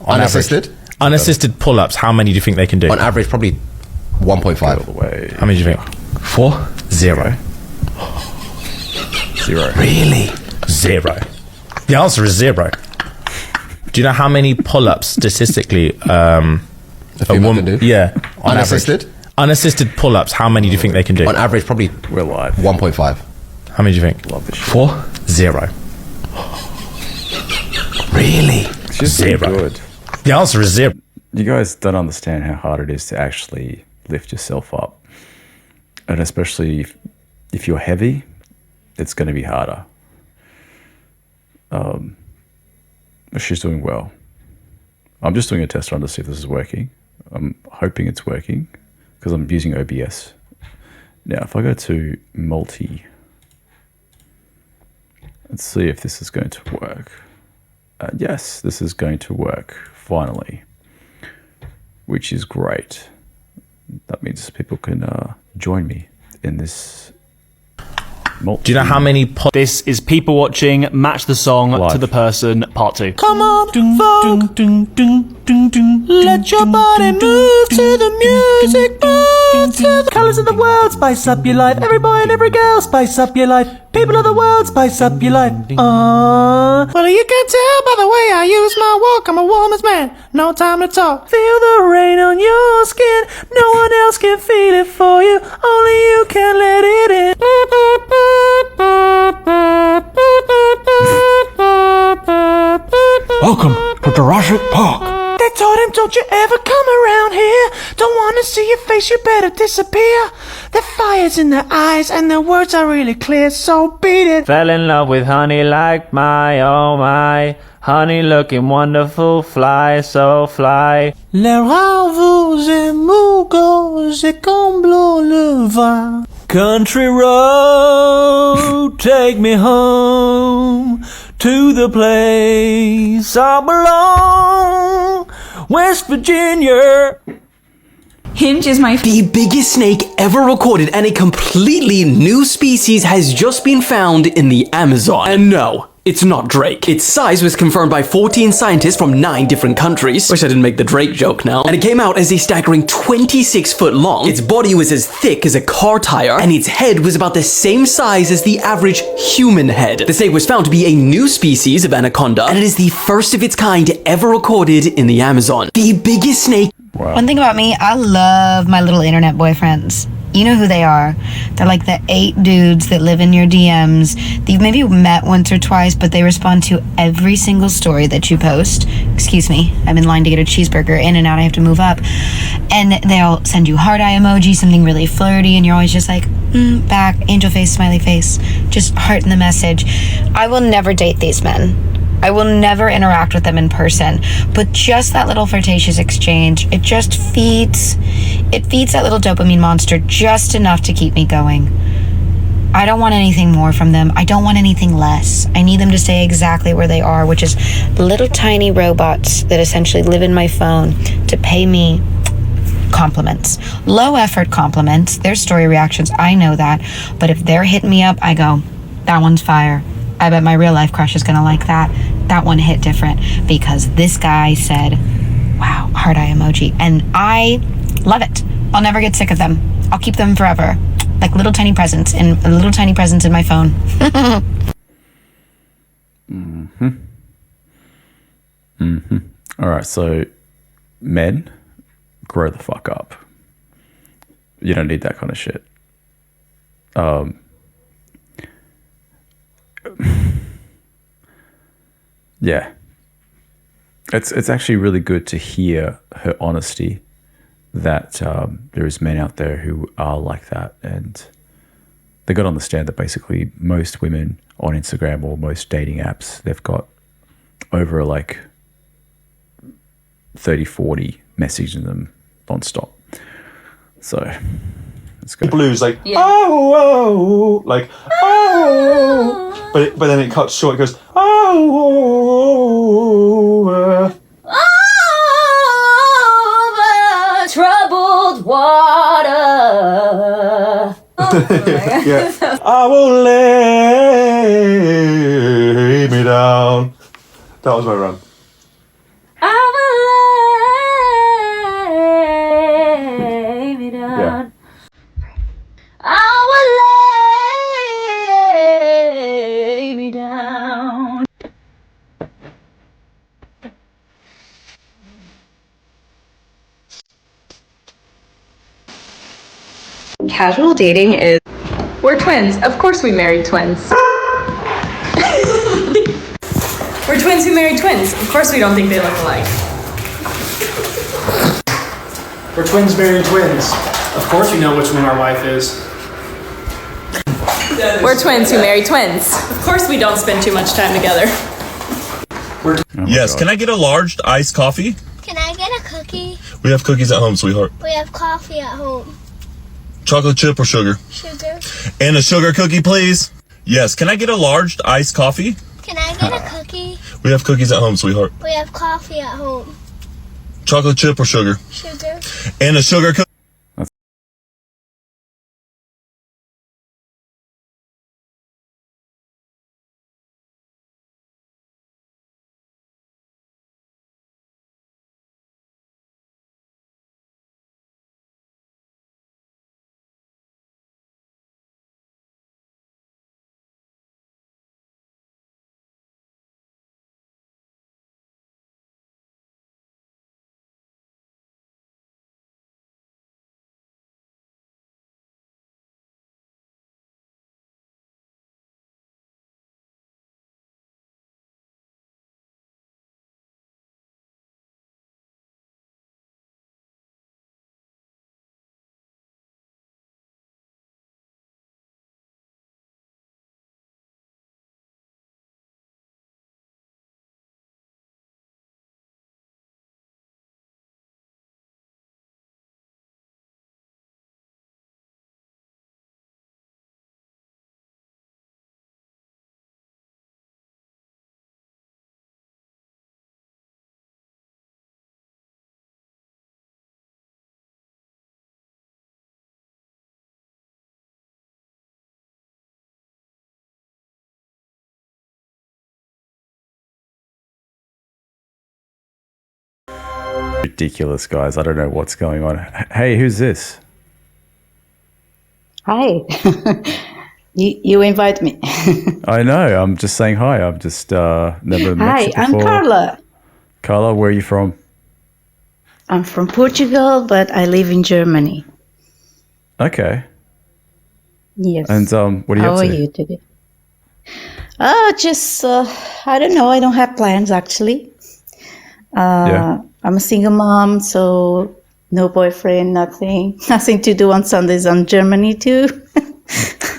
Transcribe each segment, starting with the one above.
Unassisted? Unassisted pull-ups, how many do you think they can do? On average, probably 1.5. All the way. How many do you think? 4? 0. 0. Really? 0. The answer is 0. Do you know how many pull-ups statistically A female can do? Yeah. On Unassisted? average. Unassisted pull-ups, how many do you think they can do? On average, probably We're live. 1.5. How many do you think? Love this shit. 4? 0. Really? It's just 0. good. The answer is 0. You guys don't understand how hard it is to actually lift yourself up. And especially if you're heavy, it's going to be harder. But she's doing well. I'm just doing a test run to see if this is working. I'm hoping it's working because I'm using OBS. Now, if I go to multi, let's see if this is going to work. Yes, this is going to work, finally, which is great. That means people can join me in this multi. Do you know how many This is people watching Match the Song Live. to the Person Part 2. Come on, folk. Let your body move to the music. Move to the colors of the world. Spice up your life. Every boy and every girl. Spice up your life. People of the world. Spice up your life. Well, you can tell by the way I use my walk. I'm a woman's man. No time to talk. Feel the rain on your skin. No one else can feel it for you. Only you can let it in. Welcome to Jurassic Park. They told him, don't you ever come around here. Don't wanna see your face, you better disappear. The fire's in their eyes and their words are really clear, so beat it. Fell in love with honey like my, oh my. Honey looking wonderful, fly, so fly. Les ravoux et mougos et comblot le vin. Country road, take me home to the place I belong, West Virginia. Hinge is my The biggest snake ever recorded and a completely new species has just been found in the Amazon. And no, it's not Drake. Its size was confirmed by 14 scientists from 9 different countries. Wish I didn't make the Drake joke now. And it came out as a staggering 26 foot long. Its body was as thick as a car tire, and its head was about the same size as the average human head. The snake was found to be a new species of anaconda, and it is the first of its kind ever recorded in the Amazon. The biggest snake. One thing about me, I love my little internet boyfriends. You know who they are. They're like the 8 dudes that live in your DMs that you've maybe met once or twice, but they respond to every single story that you post. Excuse me, I'm in line to get a cheeseburger, in and out, I have to move up. And they'll send you heart eye emoji, something really flirty, and you're always just like, back, angel face, smiley face, just heart in the message. I will never date these men. I will never interact with them in person, but just that little flirtatious exchange, it just feeds that little dopamine monster just enough to keep me going. I don't want anything more from them. I don't want anything less. I need them to stay exactly where they are, which is little tiny robots that essentially live in my phone to pay me compliments. Low effort compliments. Their story reactions, I know that, but if they're hitting me up, I go, that one's fire. I bet my real life crush is gonna like that. That one hit different because this guy said, wow, heart eye emoji. And I love it. I'll never get sick of them. I'll keep them forever. Like little tiny presents in my phone. All right, so men, grow the fuck up. You don't need that kind of shit. Yeah, it's actually really good to hear her honesty that there is men out there who are like that, and they got to understand that basically most women on Instagram or most dating apps, they've got over like 30-40 messaging them non-stop. So let's go. Blues like oh, like oh, but then it cuts short. It goes oh, the troubled water. yeah. I will lay me down. That was my run. I will Casual dating is... We're twins. Of course we married twins. We're twins who married twins. Of course we don't think they look alike. We're twins marrying twins. Of course we know which one our wife is. We're twins who marry twins. Of course we don't spend too much time together. Yes, can I get a large iced coffee? Can I get a cookie? We have cookies at home, sweetheart. We have coffee at home. Chocolate chip or sugar? Sugar. And a sugar cookie, please. Yes, can I get a large iced coffee? Can I get a cookie? We have cookies at home, sweetheart. We have coffee at home. Chocolate chip or sugar? Sugar. And a sugar cookie. Ridiculous, guys. I don't know what's going on. Hey, who's this? Hi. you invite me. I know. I'm just saying hi. I've just never met you Hi, before. I'm Carla. Carla, where are you from? I'm from Portugal, but I live in Germany. Okay. Yes. And what are you How up to? are you today? Just I don't know. I don't have plans actually. Yeah. I'm a single mom, so no boyfriend, nothing. Nothing to do on Sundays in Germany too.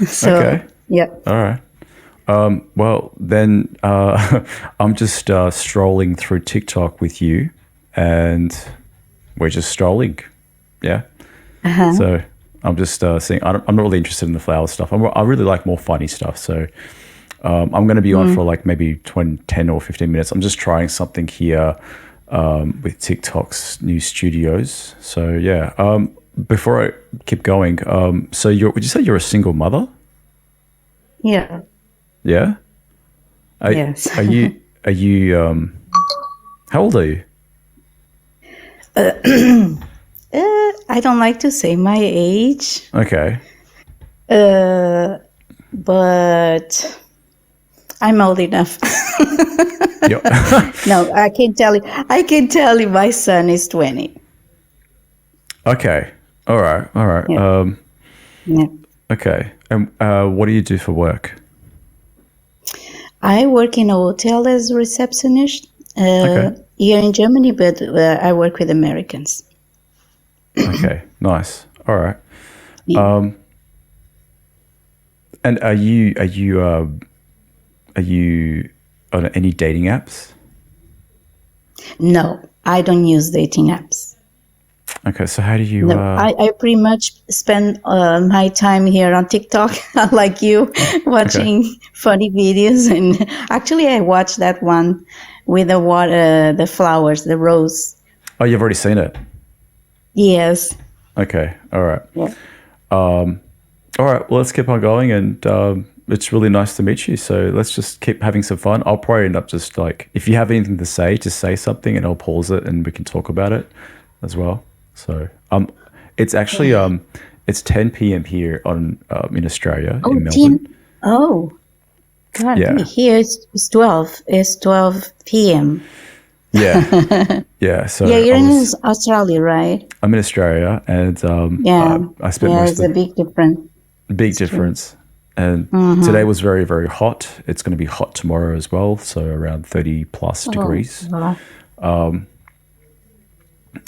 So, Okay. yeah. All right. Well, then I'm just strolling through TikTok with you, and we're just strolling. Yeah. Uh-huh. So I'm just seeing. I'm not really interested in the flower stuff. I really like more funny stuff. So I'm going to be on for like maybe 10 or 15 minutes. I'm just trying something here with TikTok's new studios. So yeah. Before I keep going, so would you say you're a single mother? Yeah. Yeah. Yes. Are you? How old are you? I don't like to say my age. Okay. But I'm old enough. Yep. No, I can tell you. I can tell you, my son is 20. Okay. All right. All right. Yeah. Yeah. Okay. And what do you do for work? I work in a hotel as a receptionist Okay. here in Germany, but I work with Americans. Okay. Nice. All right. Yeah. And are you on any dating apps? No, I don't use dating apps. Okay. So how do you? No, I pretty much spend my time here on TikTok, like you, watching funny videos. And actually, I watched that one with the water, the flowers, the rose. Oh, you've already seen it. Yes. Okay. All right. Yeah. All right. Well, let's keep on going, and it's really nice to meet you. So let's just keep having some fun. I'll probably end up just like, if you have anything to say, just say something, and I'll pause it, and we can talk about it as well. So it's actually it's 10 p.m. here in Australia, in Melbourne. Oh, God. Yeah. Here it's 12. It's 12 p.m. Yeah. Yeah. So Yeah, you're in Australia, right? I'm in Australia, and I spent most it's of a big difference. big difference. And Mhm. today was very, very hot. It's going to be hot tomorrow as well, so around 30 plus degrees. wow.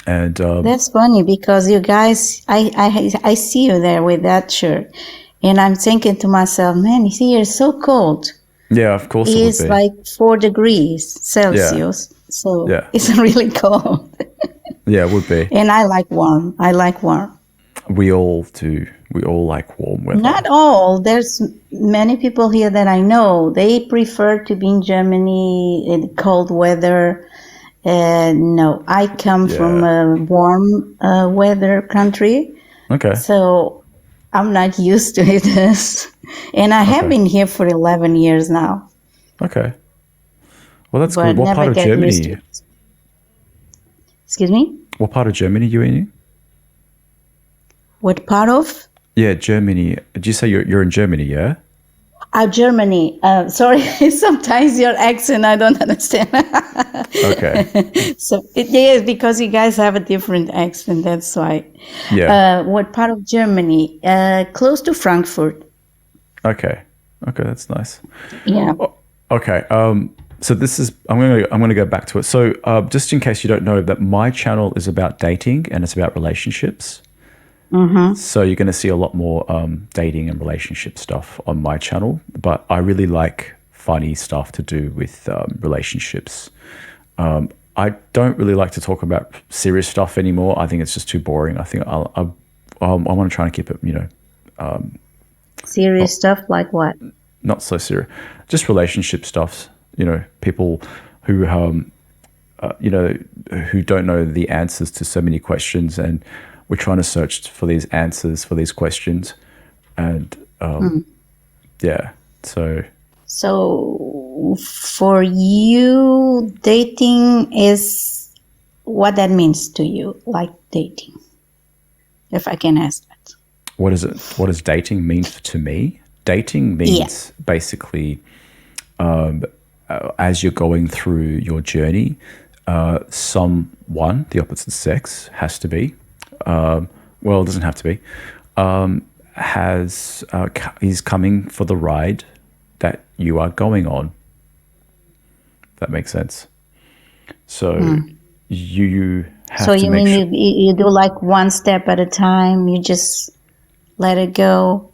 And That's funny because you guys, I see you there with that shirt, and I'm thinking to myself, man, here is so cold. yeah, of course it It's would be. like 4 degrees Celsius, so Yeah. it's really cold. Yeah, it would be. And I like warm. I like warm. We all do. We all like warm weather. Not all. There's many people here that I know. They prefer to be in Germany in cold weather. No, I come from a warm weather country, Okay. so I'm not used to it. And I have Okay. been here for 11 years now. Okay. Well, that's But good. What never part of get used to Germany? it. Excuse me? What part of Germany are you in? What part of? Yeah, Germany. Did you say you're in Germany? Yeah. Germany. Sorry, sometimes your accent I don't understand. Okay. So it is because you guys have a different accent. That's why. Yeah. What part of Germany? Close to Frankfurt. Okay. Okay, that's nice. Yeah. Okay. So this is I'm gonna go back to it. So just in case you don't know, that my channel is about dating and it's about relationships. Mm-hmm. So you're going to see a lot more dating and relationship stuff on my channel. But I really like funny stuff to do with relationships. I don't really like to talk about serious stuff anymore. I think it's just too boring. I think I want to try and keep it, Serious stuff like what? not so serious, just relationship stuff. People who who don't know the answers to so many questions, and we're trying to search for these answers for these questions, and yeah. So for you, dating is what that means to you, like dating, if I can ask that. What is it? What does dating mean to me? Dating means basically, as you're going through your journey, someone, the opposite sex, has to be, well, it doesn't have to be, is coming for the ride that you are going on. If that makes sense. So you have So to you make mean sure. you do like one step at a time? You just let it go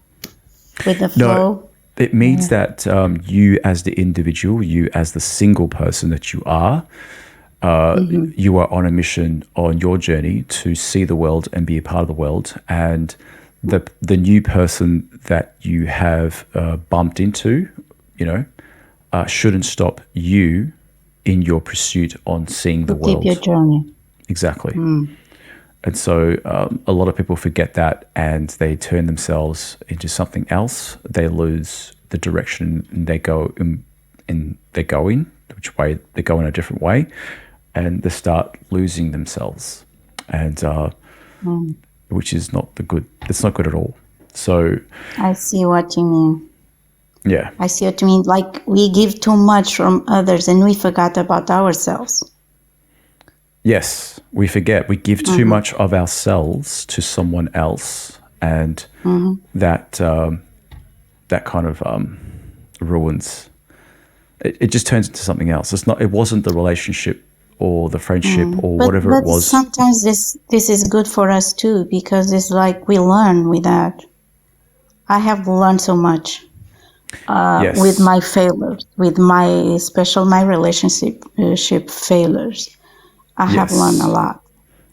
with the flow? No, it means that you as the individual, you as the single person that you are, you are on a mission on your journey to see the world and be a part of the world. And the new person that you have bumped into, shouldn't stop you in your pursuit on seeing the world. Keep your journey. Exactly. And so a lot of people forget that and they turn themselves into something else. They lose the direction they go in, which way they go in a different way, and they start losing themselves, and which is not the good. It's not good at all. So I see what you mean. yeah, I see what you mean. Like we give too much from others and we forgot about ourselves. yes, we forget. We give too much of ourselves to someone else, and that that kind of ruins. It just turns into something else. It's not. It wasn't the relationship or the friendship or whatever it was. Sometimes this is good for us too, because it's like we learn with that. I have learned so much with my failures, with my relationship failures. I have learned a lot.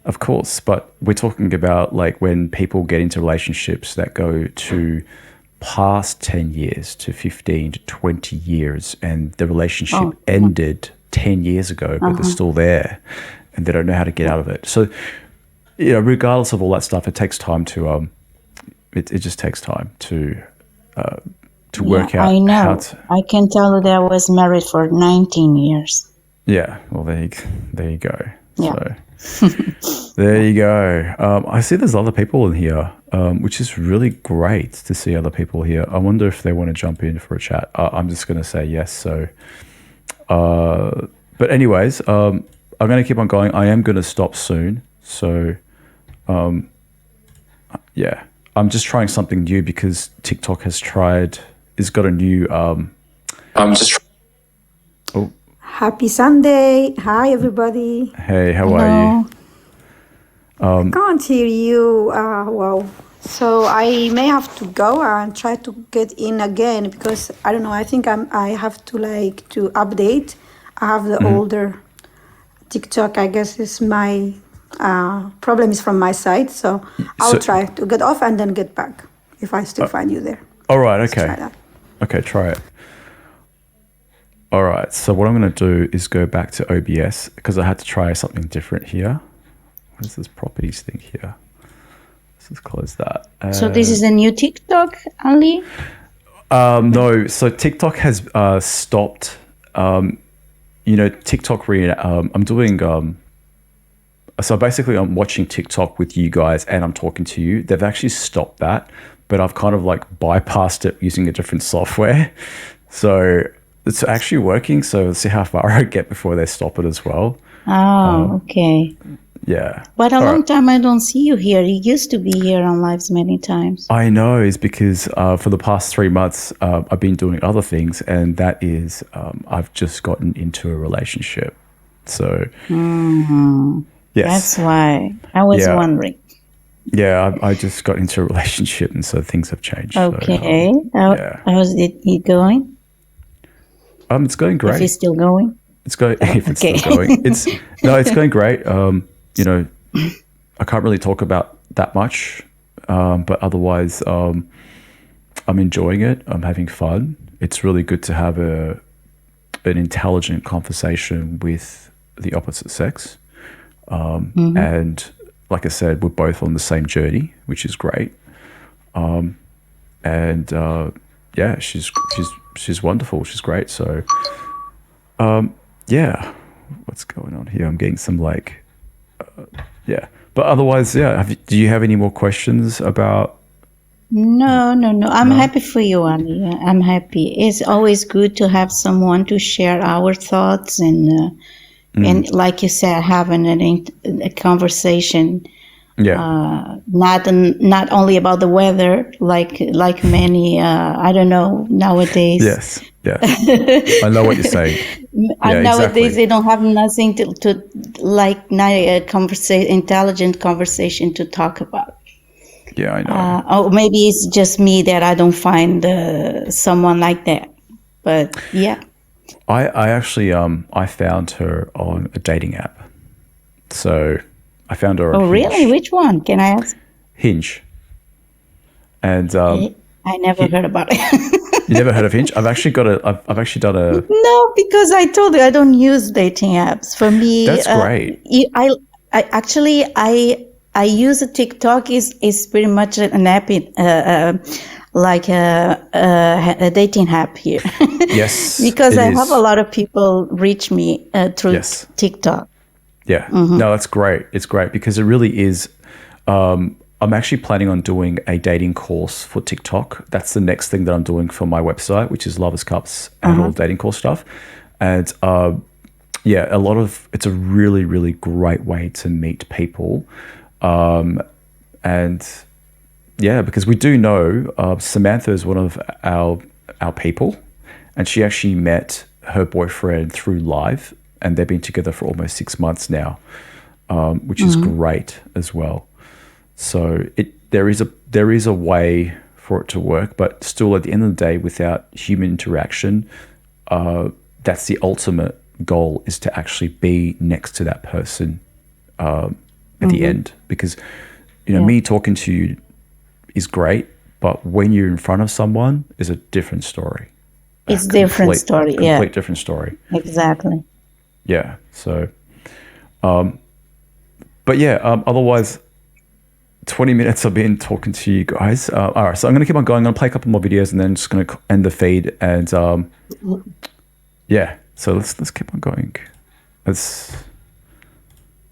Of course, but we're talking about like when people get into relationships that go to past 10 years to 15 to 20 years, and the relationship ended 10 years ago, but they're still there and they don't know how to get out of it. So, regardless of all that stuff, it takes time to, it just takes time to work out. I know. How to, I can tell you that I was married for 19 years. yeah. Well, there you go. Yeah. So there you go. I see there's other people in here, which is really great to see other people here. I wonder if they want to jump in for a chat. I'm just going to say yes. So, but anyways, I'm going to keep on going. I am going to stop soon. So, yeah, I'm just trying something new because TikTok has got a new. Oh, Happy Sunday. Hi, everybody. hey, how are you? Can't hear you. Wow. So I may have to go and try to get in again because I don't know. I think I have to to update. I have the older TikTok. I guess is my problem is from my side. So I'll try to get off and then get back if I still find you there. All right. Let's Okay. try that. Okay. Try it. All right. So what I'm going to do is go back to OBS because I had to try something different here. What is this properties thing here? Let's just close that. So this is a new TikTok, Ali? No. So TikTok has stopped. TikTok. I'm doing. So basically, I'm watching TikTok with you guys, and I'm talking to you. They've actually stopped that, but I've kind of bypassed it using a different software. So it's actually working. So let's see how far I get before they stop it as well. Oh, okay. Yeah. But a long time I don't see you here. You used to be here on lives many times. I know, is because for the past 3 months, I've been doing other things, and that is I've just gotten into a relationship. So, yes. That's why I was wondering. Yeah, I just got into a relationship, and so things have changed. Okay. How's it going? It's going great. If it's still going? It's going. If it's still going, it's going great. I can't really talk about that much, but otherwise, I'm enjoying it. I'm having fun. It's really good to have an intelligent conversation with the opposite sex, and like I said, we're both on the same journey, which is great. Yeah, she's wonderful. She's great. So, yeah, what's going on here? I'm getting some yeah, but otherwise, yeah. Do you have any more questions about? No. I'm happy for you, Ali. I'm happy. It's always good to have someone to share our thoughts and like you said, having a conversation. Yeah. Not only about the weather, like many. I don't know nowadays. Yes. Yeah. I know what you're saying. Nowadays they don't have nothing to intelligent conversation to talk about. Yeah, I know. Or maybe it's just me that I don't find someone like that. But yeah. I actually I found her on a dating app. So I found her on Hinge. Really? Which one? Can I ask? Hinge. And I never heard about it. You never heard of Hinge? I've actually done a. No, because I told you I don't use dating apps. For me, that's great. I use a TikTok is pretty much an app, like a dating app here. Yes, because I have a lot of people reach me through TikTok. Yeah, no, that's great. It's great because it really is. I'm actually planning on doing a dating course for TikTok. That's the next thing that I'm doing for my website, which is Lovers Cups and all dating course stuff. And yeah, it's a really, really great way to meet people. And yeah, because we do know Samantha is one of our people, and she actually met her boyfriend through Live, and they've been together for almost 6 months now, which is great as well. So there is a way for it to work, but still at the end of the day, without human interaction, that's the ultimate goal, is to actually be next to that person at the end. Because me talking to you is great, but when you're in front of someone is a different story. It's different story. Complete different story. Exactly. Yeah. So, but yeah. Otherwise, 20 minutes I've been talking to you guys. All right, so I'm going to keep on going. I'm going to play a couple more videos and then just going to end the feed. And yeah, so let's keep on going.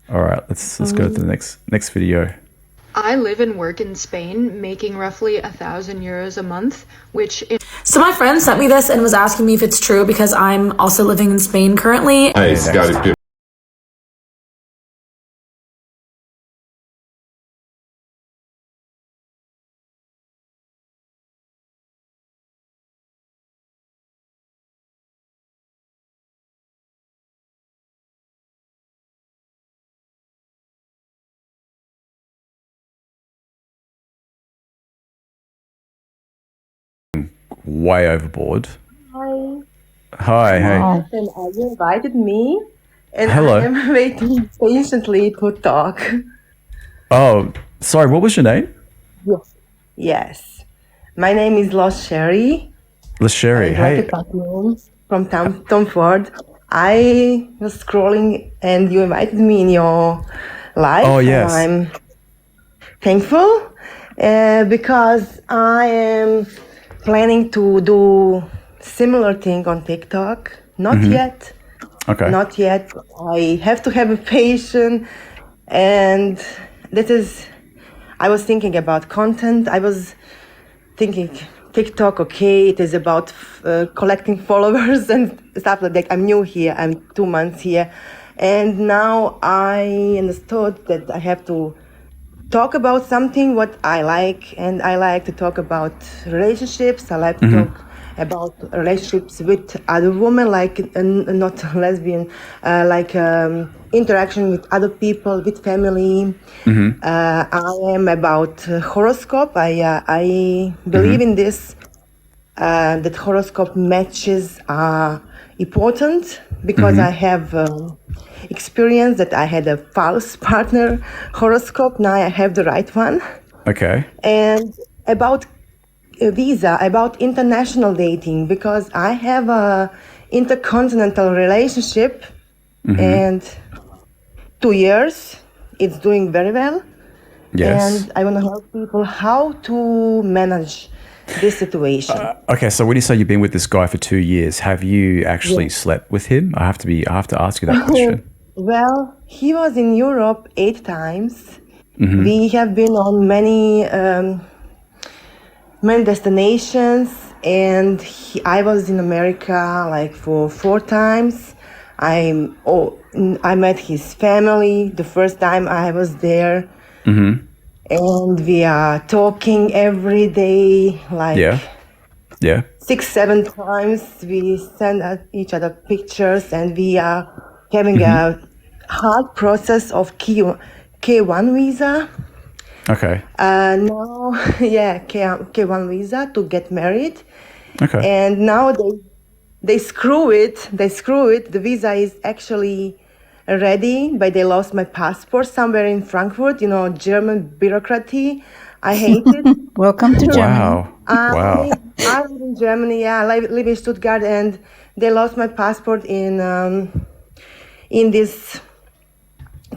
All right, let's go to the next video. I live and work in Spain, making roughly 1,000 euros a month, which... So my friend sent me this and was asking me if it's true because I'm also living in Spain currently. Hey, Scotty. way overboard. Hi. Hi, hey. And you invited me, and Hello. I am waiting patiently to talk. Oh, sorry, what was your name? Yes. Yes. My name is Lost Sherry. LaSherry, Like a hey. cartoon from Tom Ford. I was scrolling and you invited me in your live. Oh, yes. And I'm thankful because I am planning to do similar thing on TikTok. Not Mhm. yet. Okay. Not yet. I have to have a patience, and this is. I was thinking about content. I was thinking TikTok. Okay, it is about collecting followers and stuff like that. I'm new here. I'm 2 months here, and now I understood that I have to talk about something what I like, and I like to talk about relationships. I like to talk about relationships with other women, like not lesbian, like interaction with other people, with family. I am about horoscope. I believe in this. That horoscope matches are important because I have experience that I had a false partner horoscope. Now I have the right one. Okay. And about a visa, about international dating, because I have a intercontinental relationship and 2 years. It's doing very well. Yes. And I want to help people how to manage this situation. Okay, so when you say you've been with this guy for 2 years, have you actually Yes. slept with him? I have to ask you that question. Well, he was in Europe 8 times. Mhm. We have been on many destinations, and I was in America like for 4 times. I met his family the first time I was there, Mhm. and we are talking every day, like Yeah. Yeah. 6, 7 times. We send each other pictures, and we are having a hard process of K1 visa. Okay. Now, yeah, K1 visa to get married. Okay. And now they screw it. They screw it. The visa is actually ready, but they lost my passport somewhere in Frankfurt. You know, German bureaucracy. I hate it. Welcome to Germany. Wow. Wow. I live in Germany. Yeah, I live in Stuttgart, and they lost my passport in this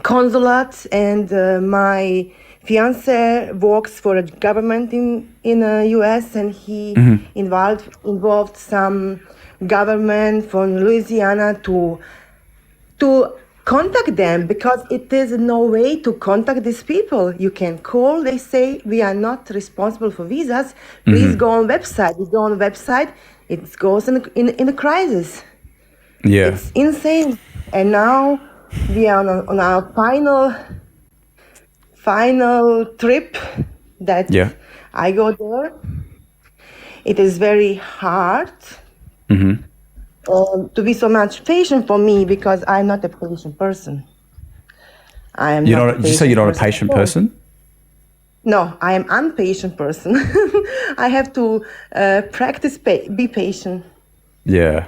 consulate. And my fiance works for a government in US, and he involved some government from Louisiana to contact them, because it is no way to contact these people. You can call, they say, we are not responsible for visas. Please go on website. You go on website, it goes in a crisis. Yeah. It's insane. And now we are on our final trip that Yeah. I go there. It is very hard to be so much patient for me, because I'm not a patient person. I am You're not. not. Did you say you're not a patient person? No, I am impatient person. I have to practice be patient. Yeah.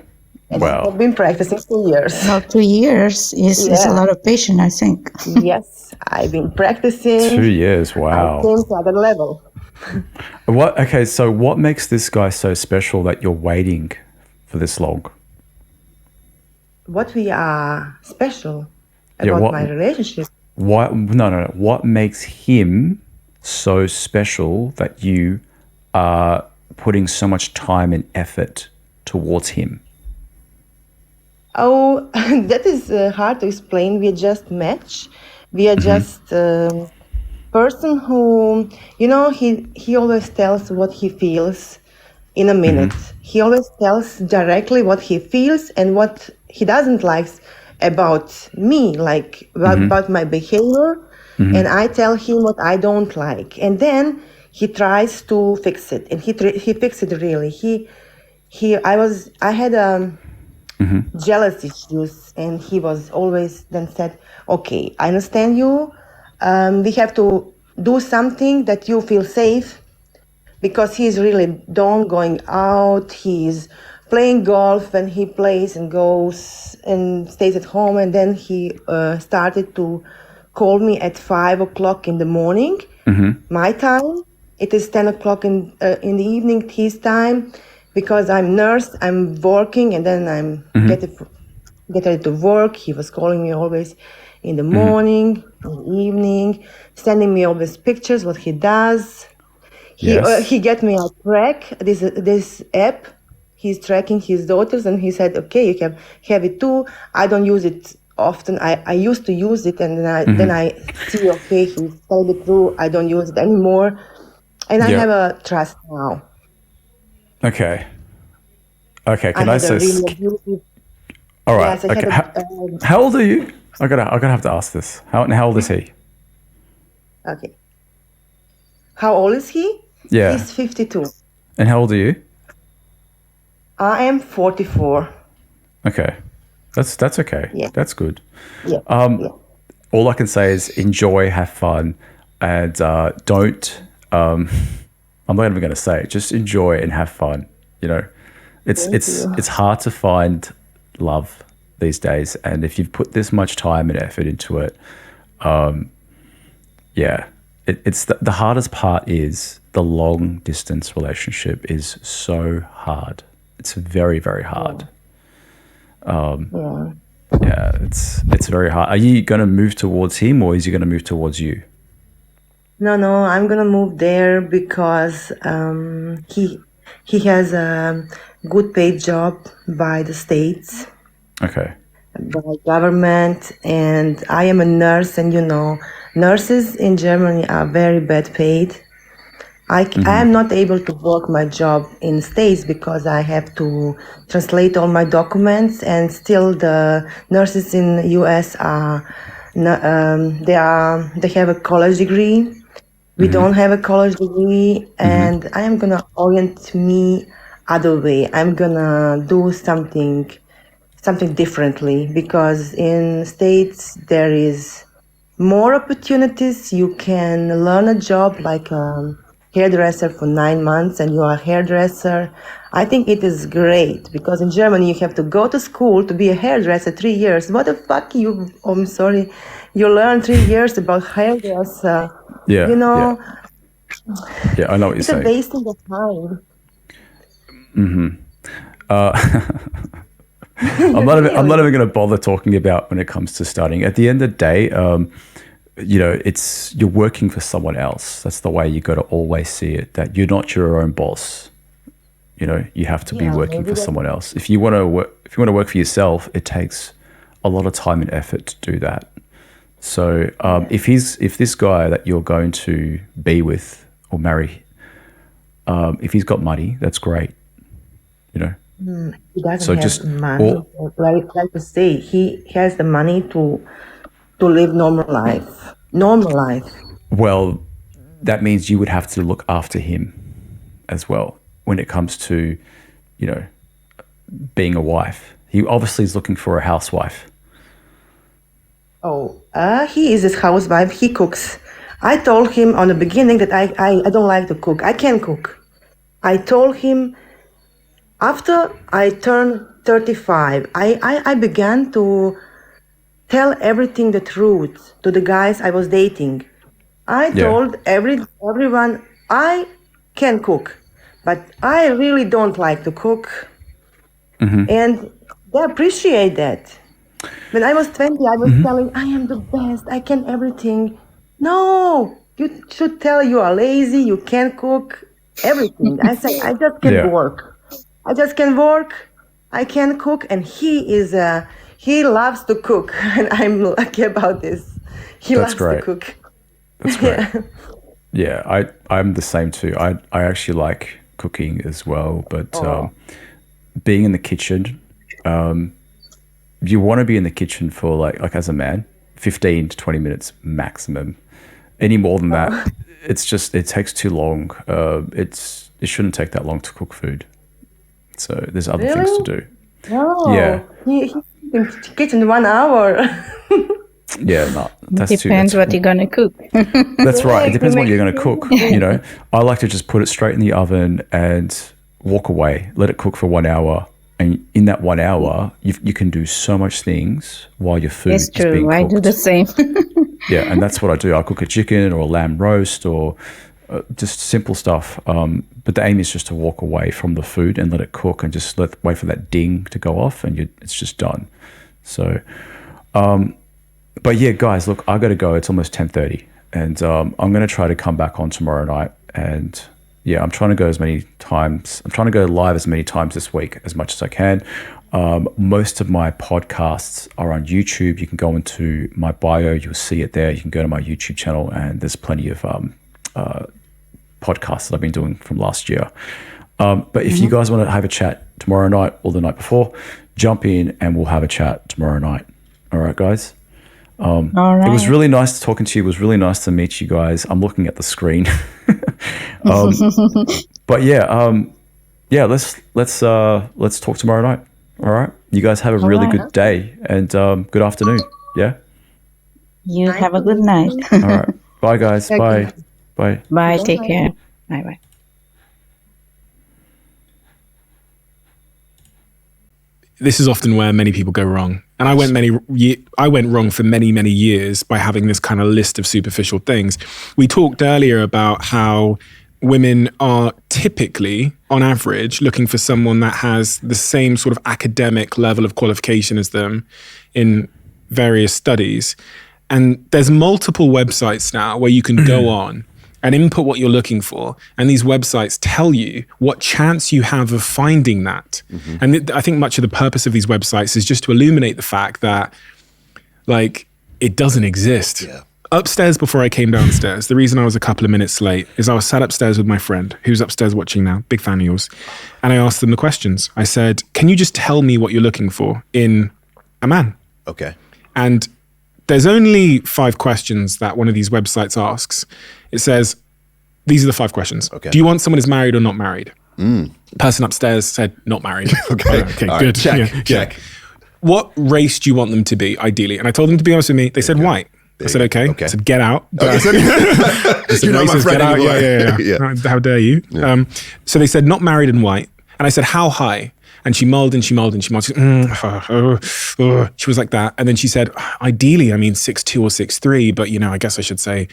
And Wow. I've been practicing 2 years. Well, 2 years is a Yeah. lot of patience, I think. Yes, I've been practicing. 2 years. I Wow. came to another level. Okay, so what makes this guy so special that you're waiting for this long? What we are special Yeah, about what- my relationship. No. What makes him so special that you are putting so much time and effort towards him? Oh, that is hard to explain. We just match. We are just person who, he always tells what he feels in a minute. He always tells directly what he feels and what he doesn't like about me, like about my behavior. And I tell him what I don't like, and then he tries to fix it, and he fixed it really. I had jealous issues, and he was always then said, okay, I understand you. We have to do something that you feel safe because he's really don't going out. He's playing golf when he plays and goes and stays at home. And then he started to call me at 5 o'clock in the morning, my time. It is 10 o'clock in the evening, his time, because I'm nurse. I'm working, and then I'm get ready to work. He was calling me always in the morning, in the evening, sending me always pictures what he does. He get me a track this app. He's tracking his daughters, and he said, "Okay, you have it too." I don't use it often. I used to use it, and then I see, okay, he's telling the truth. I don't use it anymore, and I have a trust now. Okay. Can I say? Really all right. Yes, okay. How old are you? I gotta have to ask this. How old is he? Okay. How old is he? Yeah. He's 52. And how old are you? I am 44. Okay. That's okay. Yeah. That's good. Yeah. All I can say is enjoy, have fun, and don't. I'm not even going to say it. Just enjoy and have fun. You know, it's hard to find love these days, and if you've put this much time and effort into it, it's the hardest part is the long distance relationship is so hard. It's very, very hard. It's very hard. Are you going to move towards him, or is he going to move towards you? No, I'm gonna move there because he has a good paid job by the states. Okay. By government, and I am a nurse, and nurses in Germany are very bad paid. I am not able to work my job in States because I have to translate all my documents, and still the nurses in US are they have a college degree. We don't have a college degree, and I am gonna orient me other way. I'm gonna do something differently, because in States there is more opportunities. You can learn a job like a hairdresser for 9 months, and you are a hairdresser. I think it is great, because in Germany you have to go to school to be a hairdresser 3 years. What the fuck I'm sorry, you learn 3 years about hairdresser. Yeah. I know what you're it's saying. It's a wasting of time. I'm not even going to bother talking about when it comes to studying. At the end of the day, you're working for someone else. That's the way you got to always see it. That you're not your own boss. You have to be working for someone else. If you want to work for yourself, it takes a lot of time and effort to do that. So if this guy that you're going to be with or marry, if he's got money, that's great. He doesn't have money. Like to say, he has the money to live normal life. Well, that means you would have to look after him as well when it comes to, being a wife. He obviously is looking for a housewife. He is his housewife. He cooks. I told him on the beginning that I don't like to cook. I can cook. I told him after I turned 35, I began to tell everything the truth to the guys I was dating. I told everyone I can cook, but I really don't like to cook. And they appreciate that. When I was 20, I was telling, I am the best, I can everything. No, you should tell you are lazy, you can't cook, everything. I said, I just can work. I just can work, I can cook, and he loves to cook, and I'm lucky about this. He loves to cook. That's great. Yeah, I'm the same too. I actually like cooking as well, but being in the kitchen, you want to be in the kitchen for like as a man, 15 to 20 minutes maximum. Any more than that, it takes too long. It shouldn't take that long to cook food. So there's other things to do. No. Yeah. He's in the kitchen 1 hour. Yeah, no, that's Depends what you're gonna cook. That's right. It depends what you're going to cook. You know, I like to just put it straight in the oven and walk away. Let it cook for 1 hour, and in that 1 hour, you can do so much things while your food It's is being true. I cooked. do the same. Yeah, and that's what I do. I cook a chicken or a lamb roast or just simple stuff. But the aim is just to walk away from the food and let it cook and just wait for that ding to go off, and it's just done. So. But yeah, guys, look, I got to go. It's almost 10:30, and I'm going to try to come back on tomorrow night. And yeah, I'm trying to go as many times. I'm trying to go live as many times this week as much as I can. Most of my podcasts are on YouTube. You can go into my bio. You'll see it there. You can go to my YouTube channel, and there's plenty of podcasts that I've been doing from last year. But if you guys want to have a chat tomorrow night or the night before, jump in and we'll have a chat tomorrow night. All right, guys? All right. It was really nice talking to you. It was really nice to meet you guys. I'm looking at the screen. But yeah, let's talk tomorrow night. All right. You guys have a really good day and good afternoon. Yeah. You have a good night. All right. Bye, guys. Bye. Bye. Bye. Take care. Bye. Bye. This is often where many people go wrong. And I went wrong for many, many years by having this kind of list of superficial things. We talked earlier about how women are typically, on average, looking for someone that has the same sort of academic level of qualification as them in various studies. And there's multiple websites now where you can go on and input what you're looking for. And these websites tell you what chance you have of finding that. And I think much of the purpose of these websites is just to illuminate the fact that, like, it doesn't exist. Yeah. Upstairs, before I came downstairs, the reason I was a couple of minutes late is I was sat upstairs with my friend, who's upstairs watching now, big fan of yours. And I asked them the questions. I said, can you just tell me what you're looking for in a man? Okay. And there's only 5 questions that one of these websites asks. It says, these are the 5 questions. Okay. Do you want someone who's married or not married? Person upstairs said not married. Okay. Okay, All good. right. Check. Yeah. What race do you want them to be, ideally? And I told them, to be honest with me, they said white. I said, okay. I said, get out. I said, You're not my friend anymore. Yeah. How dare you? Yeah. So they said not married and white. And I said, how high? And she mulled and she mulled and she mulled. She was like that. And then she said, ideally, I mean 6'2" or 6'3", but I guess I should say.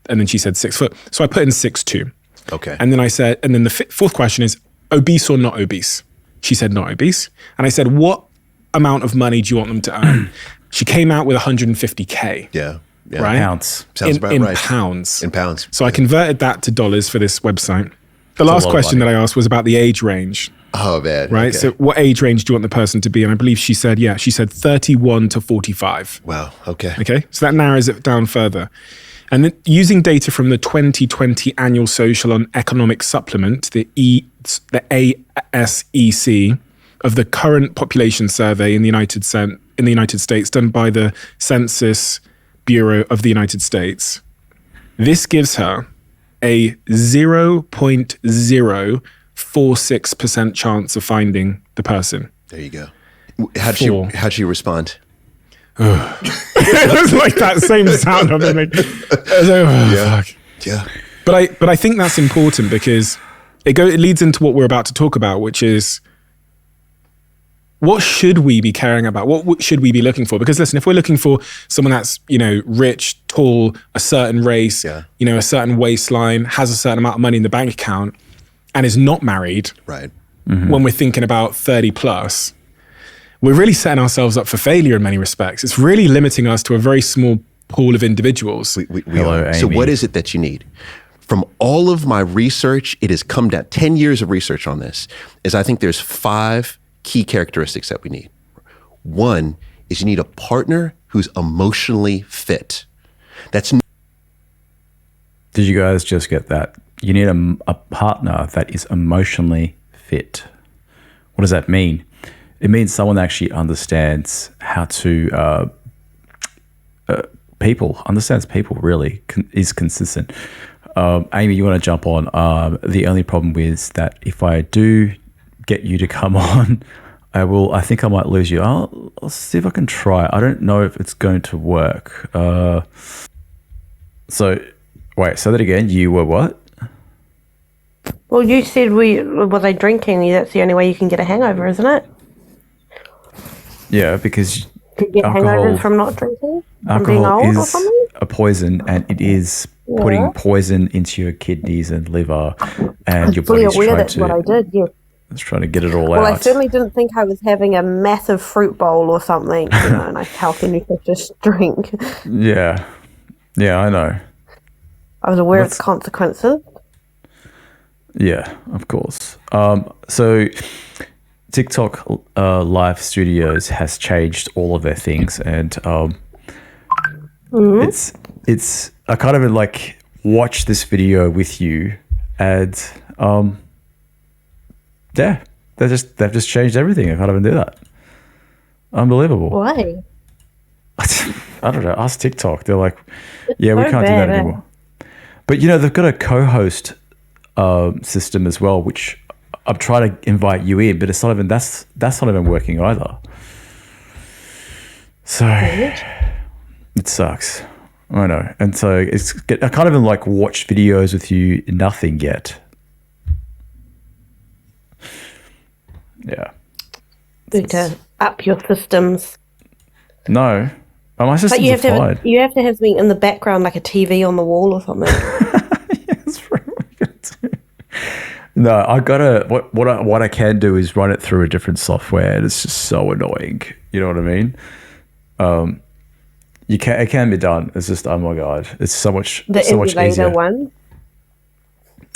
And then she said 6 foot. So I put in 6'2". Okay. And then I said, and then the 4th question is, obese or not obese? She said not obese. And I said, what amount of money do you want them to earn? She came out with 150K. Yeah. Right? Pounds. Sounds about in right. pounds. In pounds. So I converted that to dollars for this website. The last question that I asked was about the age range. Oh, man. Right? Okay. So what age range do you want the person to be? And I believe she said 31 to 45. Wow. Okay. Okay. So that narrows it down further. And then using data from the 2020 Annual Social and Economic Supplement, the ASEC, of the current population survey in the United States done by the Census Bureau of the United States, this gives her a 0.046% chance of finding the person. There you go. How'd she respond? It was like that same sound of it. Yeah. But I think that's important because it leads into what we're about to talk about, which is, what should we be caring about? What should we be looking for? Because listen, if we're looking for someone that's, rich, tall, a certain race, a certain waistline, has a certain amount of money in the bank account, and is not married, right? When we're thinking about 30 plus, we're really setting ourselves up for failure in many respects. It's really limiting us to a very small pool of individuals. Hello, Amy. So what is it that you need? From all of my research, it has come down, 10 years of research on this, is I think there's 5 key characteristics that we need. One is you need a partner who's emotionally fit. Did you guys just get that? You need a partner that is emotionally fit. What does that mean? It means someone that actually understands how to understands people really, is consistent. Amy, you want to jump on? The only problem is that if I do get you to come on, I think I might lose you. I'll see if I can try. I don't know if it's going to work. So, wait, say that again. You were what? Well, you said were they drinking? That's the only way you can get a hangover, isn't it? Yeah, because To get hangovers from not drinking? From being alcohol old or is something? a poison, and it is putting poison into your kidneys and liver, and your fully body's aware trying that's what I did, yeah. it's trying to get it all Well, I out. certainly didn't think I was having a massive fruit bowl or something, nice healthy nutritious drink. Yeah, I know. I was aware of the consequences. Yeah, of course. So TikTok Live Studios has changed all of their things, and it's I kind of like watch this video with you, and yeah, they've just changed everything. I can't even do that. Unbelievable. Why? I don't know. Ask TikTok. They're like, yeah, we so can't do that bad, anymore. But they've got a co-host system as well, which I'm trying to invite you in, but it's not even that's not even working either. So it sucks. I know, and so I can't even like watch videos with you. Nothing yet. Yeah. Need to up your systems. No, my systems But you have to fine. you have to have something in the background, like a TV on the wall or something. No, I gotta. What I can do is run it through a different software, and it's just so annoying. You know what I mean? It can be done. It's just, oh my god, it's so much easier. One.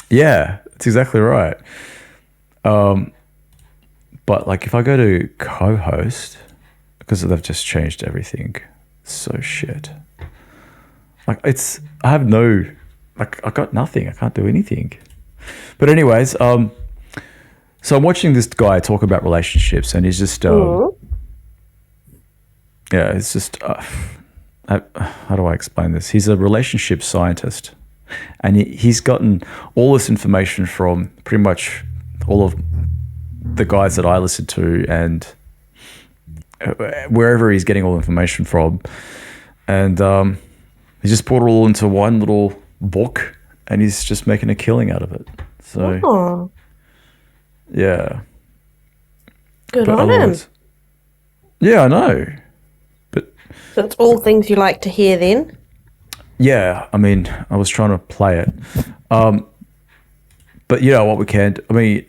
Yeah, that's exactly right. But like if I go to co-host, because they've just changed everything, so shit. Like I have no, like I got nothing. I can't do anything. But anyways, so I'm watching this guy talk about relationships, and he's just, yeah, it's just, how do I explain this? He's a relationship scientist, and he's gotten all this information from pretty much all of the guys that I listen to, and wherever he's getting all the information from, and he just put it all into one little book, and he's just making a killing out of it. So, yeah. Good on him. Yeah, I know. But so it's all things you like to hear then? Yeah, I mean, I was trying to play it. But you know what we can do? I mean,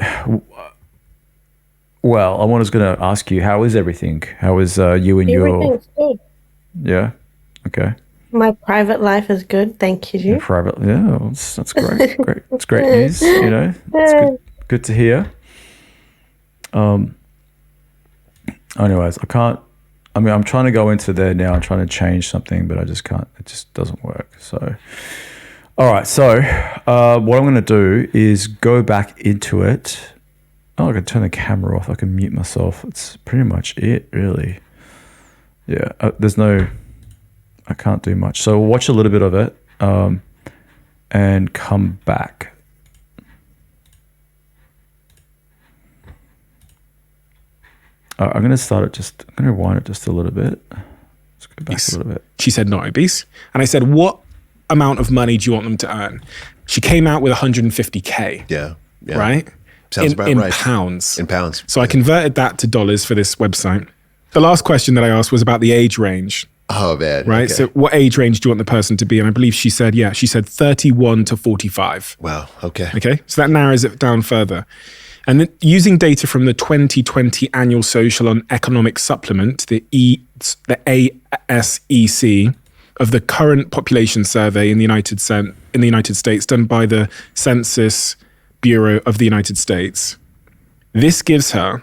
well, I was going to ask you, how is everything? How is you and Everything's good. Yeah, okay. My private life is good, thank you. Private, yeah, that's great. Great, it's great news. You know, it's good to hear. Anyways, I can't. I mean, I'm trying to go into there now. I'm trying to change something, but I just can't. It just doesn't work. So, all right. So, what I'm going to do is go back into it. Oh, I can turn the camera off. I can mute myself. It's pretty much it, really. Yeah, there's no. I can't do much. So we'll watch a little bit of it and come back. I'm going to start it I'm going to rewind it just a little bit. Let's go back a little bit. She said not obese. And I said, what amount of money do you want them to earn? She came out with 150K. Yeah. Right? Sounds about in right. pounds. In pounds. So I converted that to dollars for this website. The last question that I asked was about the age range. Oh, bad. Right. Okay. So what age range do you want the person to be? And I believe she said 31 to 45. Wow. Okay. Okay. So that narrows it down further. And then using data from the 2020 Annual Social and Economic Supplement, the ASEC, of the current population survey in the United States done by the Census Bureau of the United States, this gives her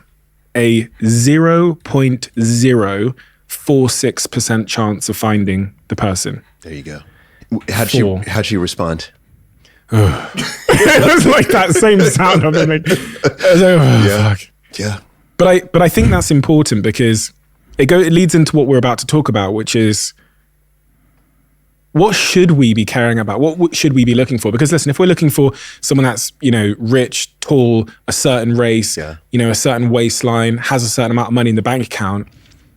a 0.046% chance of finding the person. There you go. How'd she respond? It was like that same sound of it. Fuck. Yeah. But I think that's important because it leads into what we're about to talk about, which is what should we be caring about? What should we be looking for? Because listen, if we're looking for someone that's, rich, tall, a certain race, a certain waistline, has a certain amount of money in the bank account,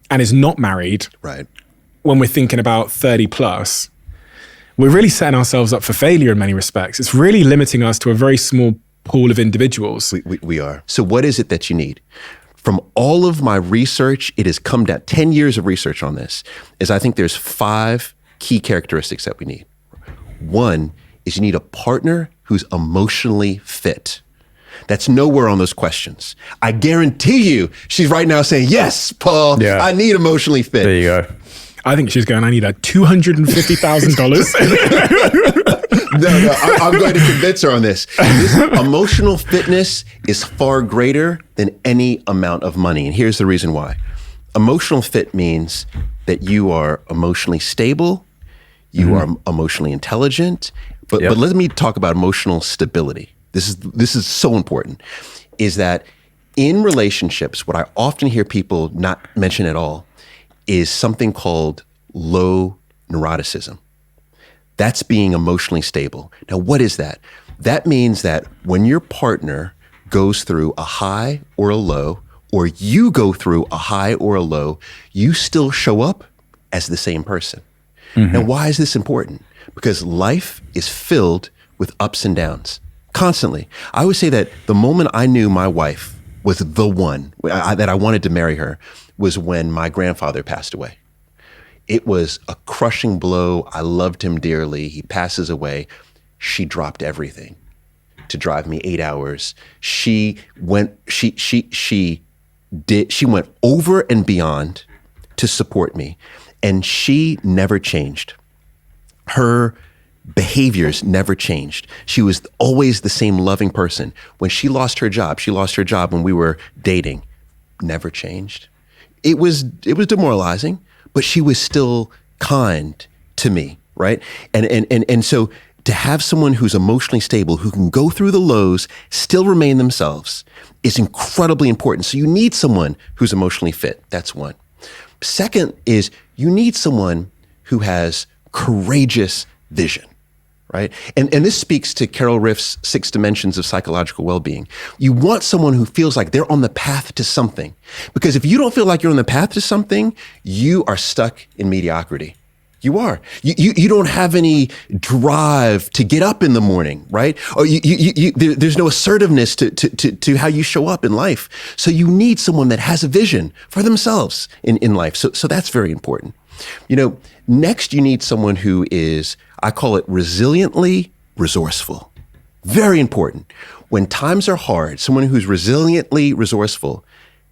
and is not married, right? When we're thinking about 30 plus, we're really setting ourselves up for failure in many respects. It's really limiting us to a very small pool of individuals. We are. So what is it that you need? From all of my research, it has come down, 10 years of research on this, is I think there's 5 key characteristics that we need. One is you need a partner who's emotionally fit. That's nowhere on those questions. I guarantee you, she's right now saying, yes, Paul, I need emotionally fit. There you go. I think she's going, I need a $250,000. No, I'm going to convince her on this. This emotional fitness is far greater than any amount of money. And here's the reason why. Emotional fit means that you are emotionally stable, you are emotionally intelligent, but let me talk about emotional stability. This is so important, is that in relationships, what I often hear people not mention at all is something called low neuroticism. That's being emotionally stable. Now, what is that? That means that when your partner goes through a high or a low, or you go through a high or a low, you still show up as the same person. Now, why is this important? Because life is filled with ups and downs constantly. I would say that the moment I knew my wife was the one, that I wanted to marry her, was when my grandfather passed away. It was a crushing blow. I loved him dearly. He passes away. She dropped everything to drive me 8 hours. She went over and beyond to support me. And she never changed. Her behaviors never changed. She was always the same loving person. When she lost her job when we were dating, never changed. It was demoralizing, but she was still kind to me, right? And so to have someone who's emotionally stable, who can go through the lows, still remain themselves, is incredibly important. So you need someone who's emotionally fit. That's one. Second is you need someone who has courageous vision, right? And this speaks to Carol Riff's 6 dimensions of psychological well-being. You want someone who feels like they're on the path to something. Because if you don't feel like you're on the path to something, you are stuck in mediocrity. You are. You don't have any drive to get up in the morning, right? Or there's no assertiveness to how you show up in life. So you need someone that has a vision for themselves in life. So that's very important. Next you need someone who is, I call it resiliently resourceful. Very important. When times are hard, someone who's resiliently resourceful,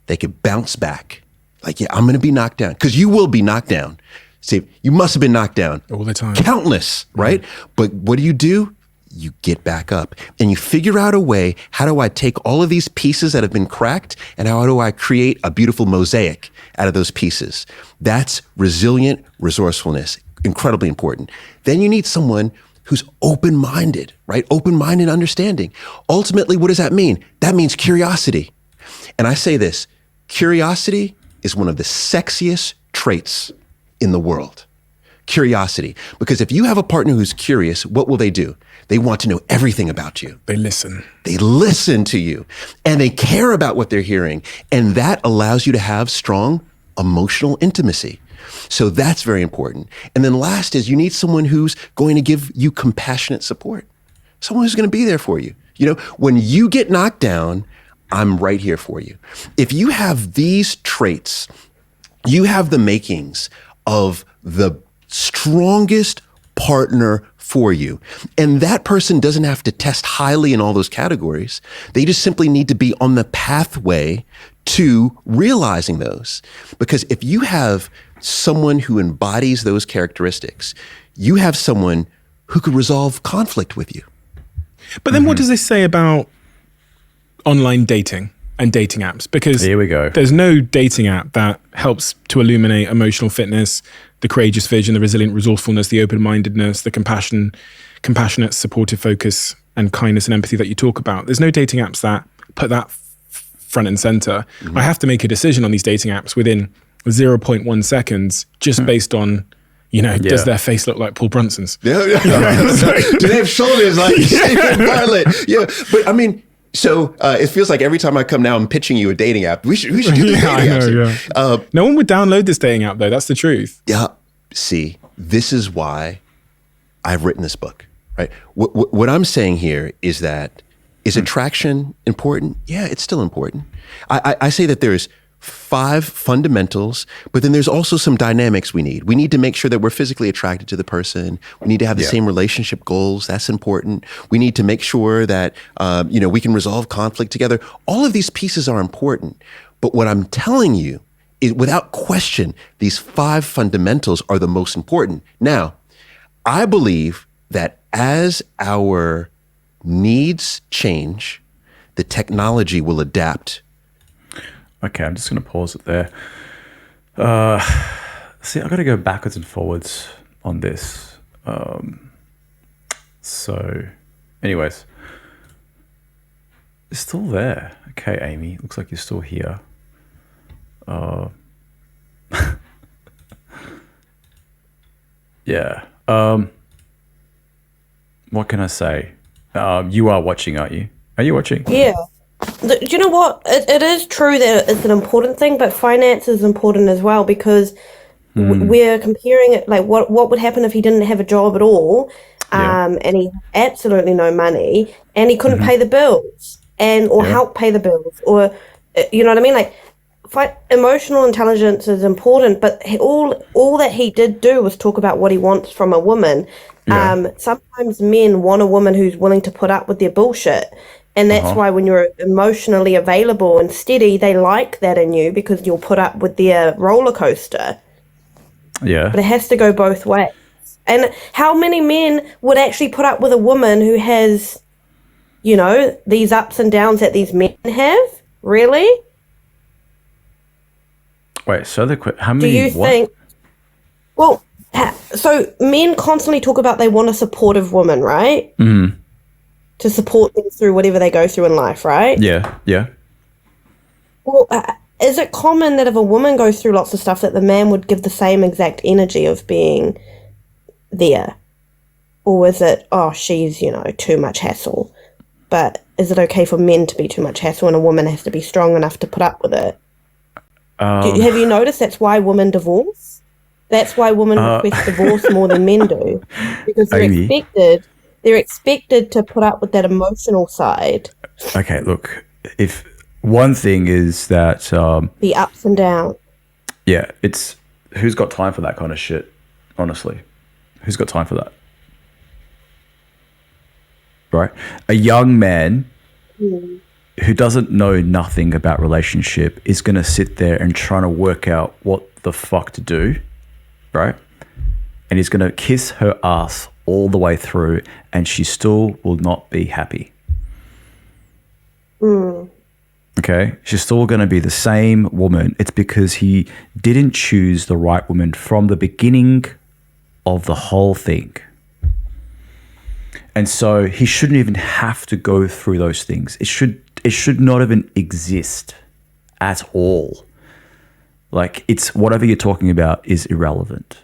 they could bounce back. Like, I'm going to be knocked down, because you will be knocked down. Steve, you must have been knocked down all the time. Countless, right? But what do? You get back up and you figure out a way, how do I take all of these pieces that have been cracked and how do I create a beautiful mosaic out of those pieces? That's resilient resourcefulness, incredibly important. Then you need someone who's open-minded, right? Open-minded understanding. Ultimately, what does that mean? That means curiosity. And I say this, curiosity is one of the sexiest traits in the world. Curiosity. Because if you have a partner who's curious, what will they do? They want to know everything about you. They listen. They listen to you and they care about what they're hearing. And that allows you to have strong emotional intimacy. So that's very important. And then last is you need someone who's going to give you compassionate support. Someone who's going to be there for you. When you get knocked down, I'm right here for you. If you have these traits, you have the makings of the strongest partner for you. And that person doesn't have to test highly in all those categories. They just simply need to be on the pathway to realizing those. Because if you have someone who embodies those characteristics, you have someone who could resolve conflict with you. But then what does this say about online dating and dating apps? Because here we go. There's no dating app that helps to illuminate emotional fitness, the courageous vision, the resilient resourcefulness, the open-mindedness, the compassionate, supportive focus, and kindness and empathy that you talk about. There's no dating apps that put that front and center. I have to make a decision on these dating apps within 0.1 seconds just based on Does their face look like Paul Brunson's? Yeah. Do they have shoulders like Stephen Bartlett? Yeah, but I mean, so it feels like every time I come now, I'm pitching you a dating app. We should do the dating app. No one would download this dating app though. That's the truth. Yeah. See, this is why I've written this book, right? What I'm saying here is that, is attraction important? Yeah, it's still important. I say that there's 5 fundamentals, but then there's also some dynamics we need. We need to make sure that we're physically attracted to the person. We need to have the same relationship goals. That's important. We need to make sure that, we can resolve conflict together. All of these pieces are important. But what I'm telling you is, without question, these 5 fundamentals are the most important. Now, I believe that as our needs change, the technology will adapt. Okay, I'm just going to pause it there. See, I've got to go backwards and forwards on this. Anyways, it's still there. Okay, Amy, looks like you're still here. Yeah. What can I say? You are watching, aren't you? Are you watching? Yeah. Do you know what? It is true that it's an important thing, but finance is important as well, because we're comparing it, like what would happen if he didn't have a job at all, and he had absolutely no money, and he couldn't pay the bills or help pay the bills, or you know what I mean? Like, emotional intelligence is important, but all that he did do was talk about what he wants from a woman. Sometimes men want a woman who's willing to put up with their bullshit. And that's why when you're emotionally available and steady, they like that in you, because you'll put up with their roller coaster. Yeah. But it has to go both ways. And how many men would actually put up with a woman who has, these ups and downs that these men have? Really? Wait, so how many? Do you think? Well, so men constantly talk about they want a supportive woman, right? Mm-hmm. To support them through whatever they go through in life, right? Yeah. Well, is it common that if a woman goes through lots of stuff, that the man would give the same exact energy of being there? Or is it, she's, too much hassle? But is it okay for men to be too much hassle and a woman has to be strong enough to put up with it? Have you noticed that's why women divorce? That's why women request divorce more than men do. Because they're expected to put up with that emotional side. Okay, look, if one thing is that the ups and downs. Yeah, it's who's got time for that kind of shit, honestly. Who's got time for that? Right? A young man who doesn't know nothing about relationship is going to sit there and trying to work out what the fuck to do, right? And he's going to kiss her ass all the way through, and she still will not be happy. Okay? She's still going to be the same woman. It's because he didn't choose the right woman from the beginning of the whole thing. And so he shouldn't even have to go through those things. It should not even exist at all. Like, it's whatever you're talking about is irrelevant.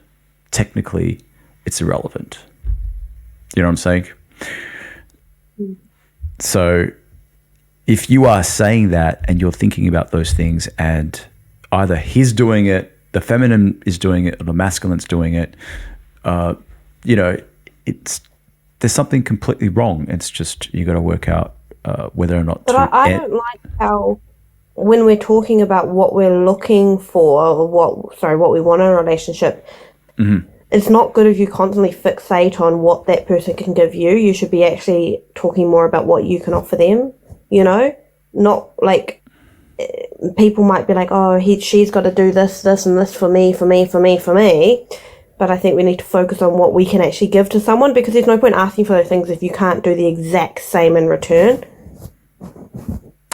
Technically, it's irrelevant. You know what I'm saying? So if you are saying that and you're thinking about those things, and either he's doing it, the feminine is doing it, or the masculine's doing it, there's something completely wrong. It's just, you got to work out whether or not. But I don't like how, when we're talking about what we're looking for, or what we want in a relationship, it's not good if you constantly fixate on what that person can give you. You should be actually talking more about what you can offer them, Not like, people might be like, she's got to do this and this for me. But I think we need to focus on what we can actually give to someone, because there's no point asking for those things if you can't do the exact same in return.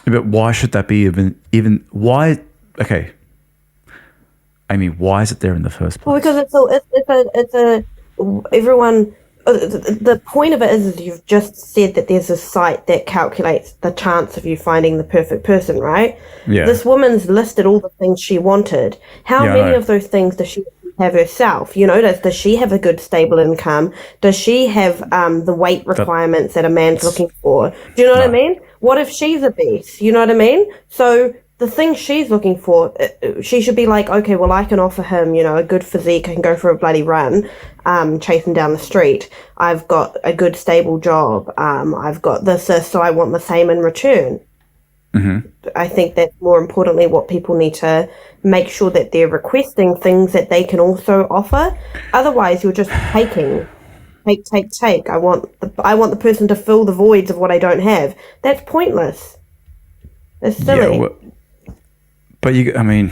But why should that be even why? Okay. I mean, why is it there in the first place? Well, because everyone. The point of it is you've just said that there's a site that calculates the chance of you finding the perfect person, right? Yeah. This woman's listed all the things she wanted. How many of those things does she have herself? You know, does she have a good stable income? Does she have the weight requirements that a man's looking for? Do you know what I mean? What if she's obese? You know what I mean? So the thing she's looking for, she should be like, okay, well, I can offer him, you know, a good physique. I can go for a bloody run, chase him down the street. I've got a good stable job. I've got this, so I want the same in return. I think that's more importantly what people need to make sure that they're requesting things that they can also offer. Otherwise, you're just taking. Take. I want the person to fill the voids of what I don't have. That's pointless. That's silly. Yeah, but I mean,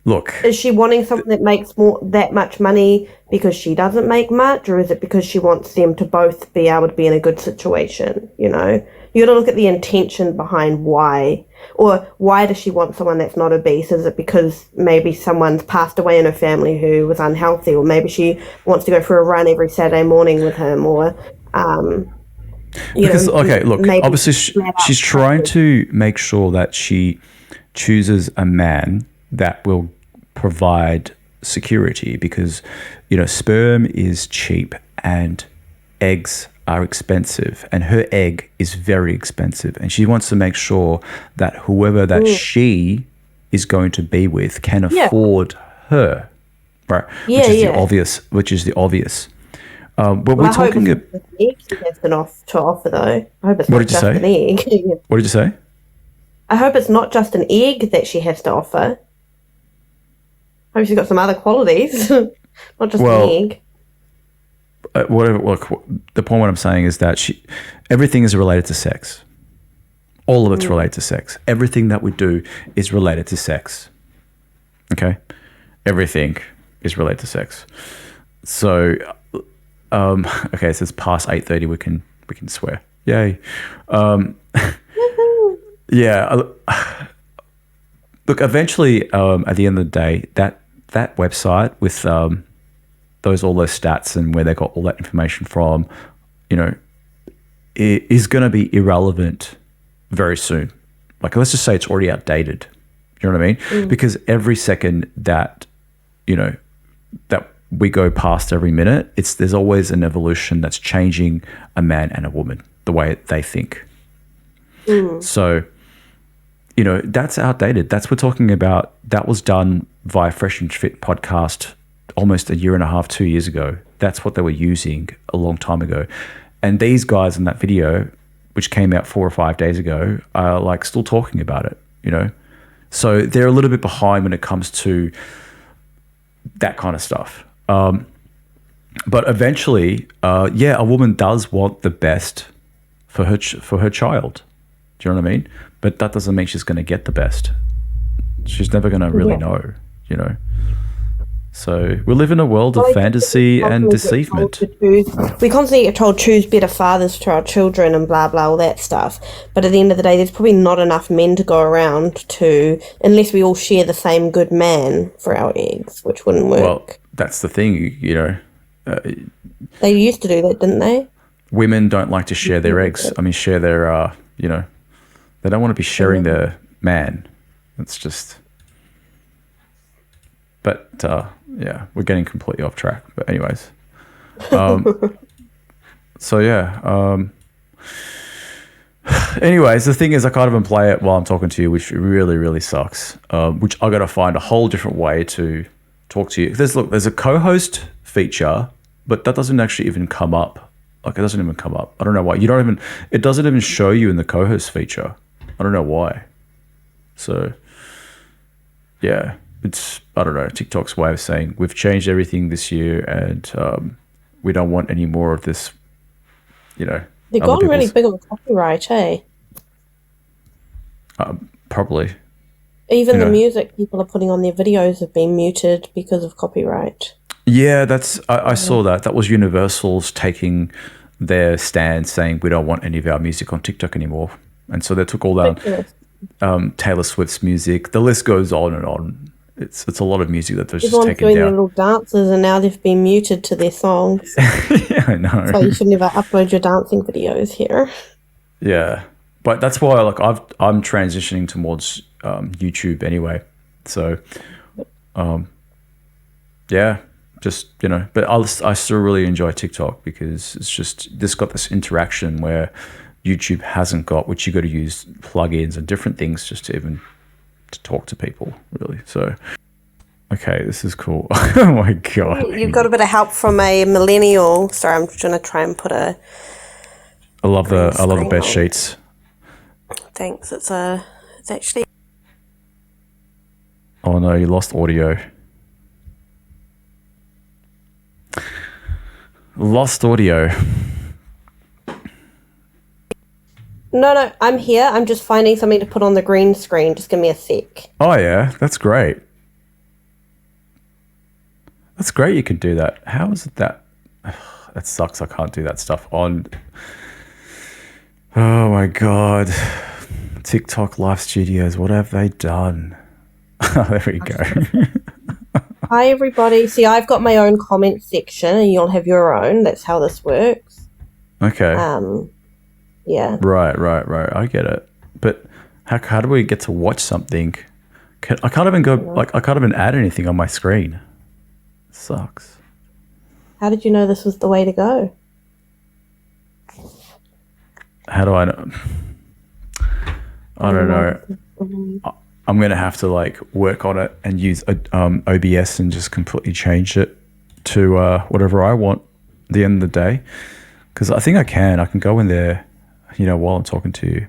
look. Is she wanting something that makes that much money because she doesn't make much, or is it because she wants them to both be able to be in a good situation? You know, you got to look at the intention behind why, or why does she want someone that's not obese? Is it because maybe someone's passed away in her family who was unhealthy, or maybe she wants to go for a run every Saturday morning with him, or because look, obviously she's trying to make sure that she chooses a man that will provide security, because sperm is cheap and eggs are expensive, and her egg is very expensive, and she wants to make sure that whoever that she is going to be with can afford her, right? Which is the obvious. But we're talking about egg she has to offer, though. I hope it's what not did you just say? an egg. What did you say? I hope it's not just an egg that she has to offer. I hope she's got some other qualities, not just an egg. Whatever. Look, the point what I'm saying is that everything is related to sex. All of it's related to sex. Everything that we do is related to sex. Okay, everything is related to sex. So, okay, so it's past 8:30. We can swear. Yay. Yeah. Look, eventually, at the end of the day, that website with all those stats and where they got all that information from, it is going to be irrelevant very soon. Like, let's just say it's already outdated. You know what I mean? Because every second that that we go past every minute, there's always an evolution that's changing a man and a woman, the way they think. So, that's outdated. That's what we're talking about. That was done via Fresh and Fit podcast almost 1.5 years, 2 years ago. That's what they were using a long time ago. And these guys in that video, which came out 4 or 5 days ago, are like still talking about it, So they're a little bit behind when it comes to that kind of stuff. But eventually, a woman does want the best for her child. Do you know what I mean? But that doesn't mean she's going to get the best. She's never going to really know, So we live in a world of fantasy and deceivement. We constantly get told choose better fathers to our children and blah, blah, all that stuff. But at the end of the day, there's probably not enough men to go around unless we all share the same good man for our eggs, which wouldn't work. Well, that's the thing, They used to do that, didn't they? Women don't like to share their eggs. I mean, share their, they don't want to be sharing their man. It's just... But, we're getting completely off track. But anyways. Anyways, the thing is I can't even play it while I'm talking to you, which really, really sucks. Which I got to find a whole different way to talk to you. There's a co-host feature, but that doesn't actually even come up. Like, it doesn't even come up. I don't know why. It doesn't even show you in the co-host feature. I don't know why. So, yeah. It's, I don't know, TikTok's way of saying we've changed everything this year and we don't want any more of this, They've gone really big on copyright, eh? Probably. Even the music people are putting on their videos have been muted because of copyright. Yeah, I saw that. That was Universal's taking their stand saying we don't want any of our music on TikTok anymore. And so they took all down Taylor Swift's music. The list goes on and on. It's a lot of music that they're just taken down. Everyone's doing their little dances and now they've been muted to their songs. Yeah, I know. So you should never upload your dancing videos here. Yeah. But that's why I'm transitioning towards YouTube anyway. So yeah, just, you know, but I still really enjoy TikTok because it's just, this got this interaction where YouTube hasn't got, which you got to use plugins and different things just to even to talk to people, really. So, okay, this is cool. Oh my God. You've got a bit of help from a millennial. Sorry, I'm just going to try and put a... I love the bed on. sheets. Thanks. It's actually... Oh no, you lost audio. Lost audio. No, I'm here. I'm just finding something to put on the green screen. Just give me a sec. Oh yeah, that's great. That's great you can do that. How is it that... That sucks, I can't do that stuff on... Oh my God. TikTok Live Studios, what have they done? Oh, there we go. Hi, everybody. See, I've got my own comment section and you'll have your own. That's how this works. Okay. Yeah. Right. I get it. But how do we get to watch something? I can't even go, like, I can't even add anything on my screen. It sucks. How did you know this was the way to go? How do I know? I don't know. I'm going to have to like work on it and use OBS and just completely change it to whatever I want at the end of the day. Because I think I can go in there, you know, while I'm talking to you.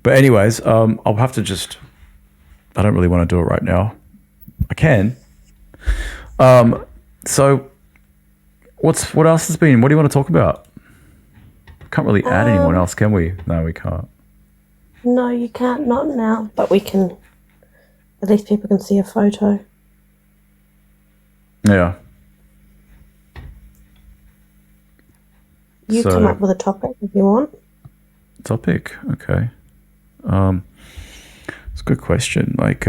But anyways, I'll have to just, I don't really want to do it right now. I can. So what else has been, what do you want to talk about? Can't really add anyone else, can we? No, we can't. No, you can't. Not now. But we can, at least people can see a photo. Yeah. You come up with a topic if you want. Topic, okay. It's a good question. Like,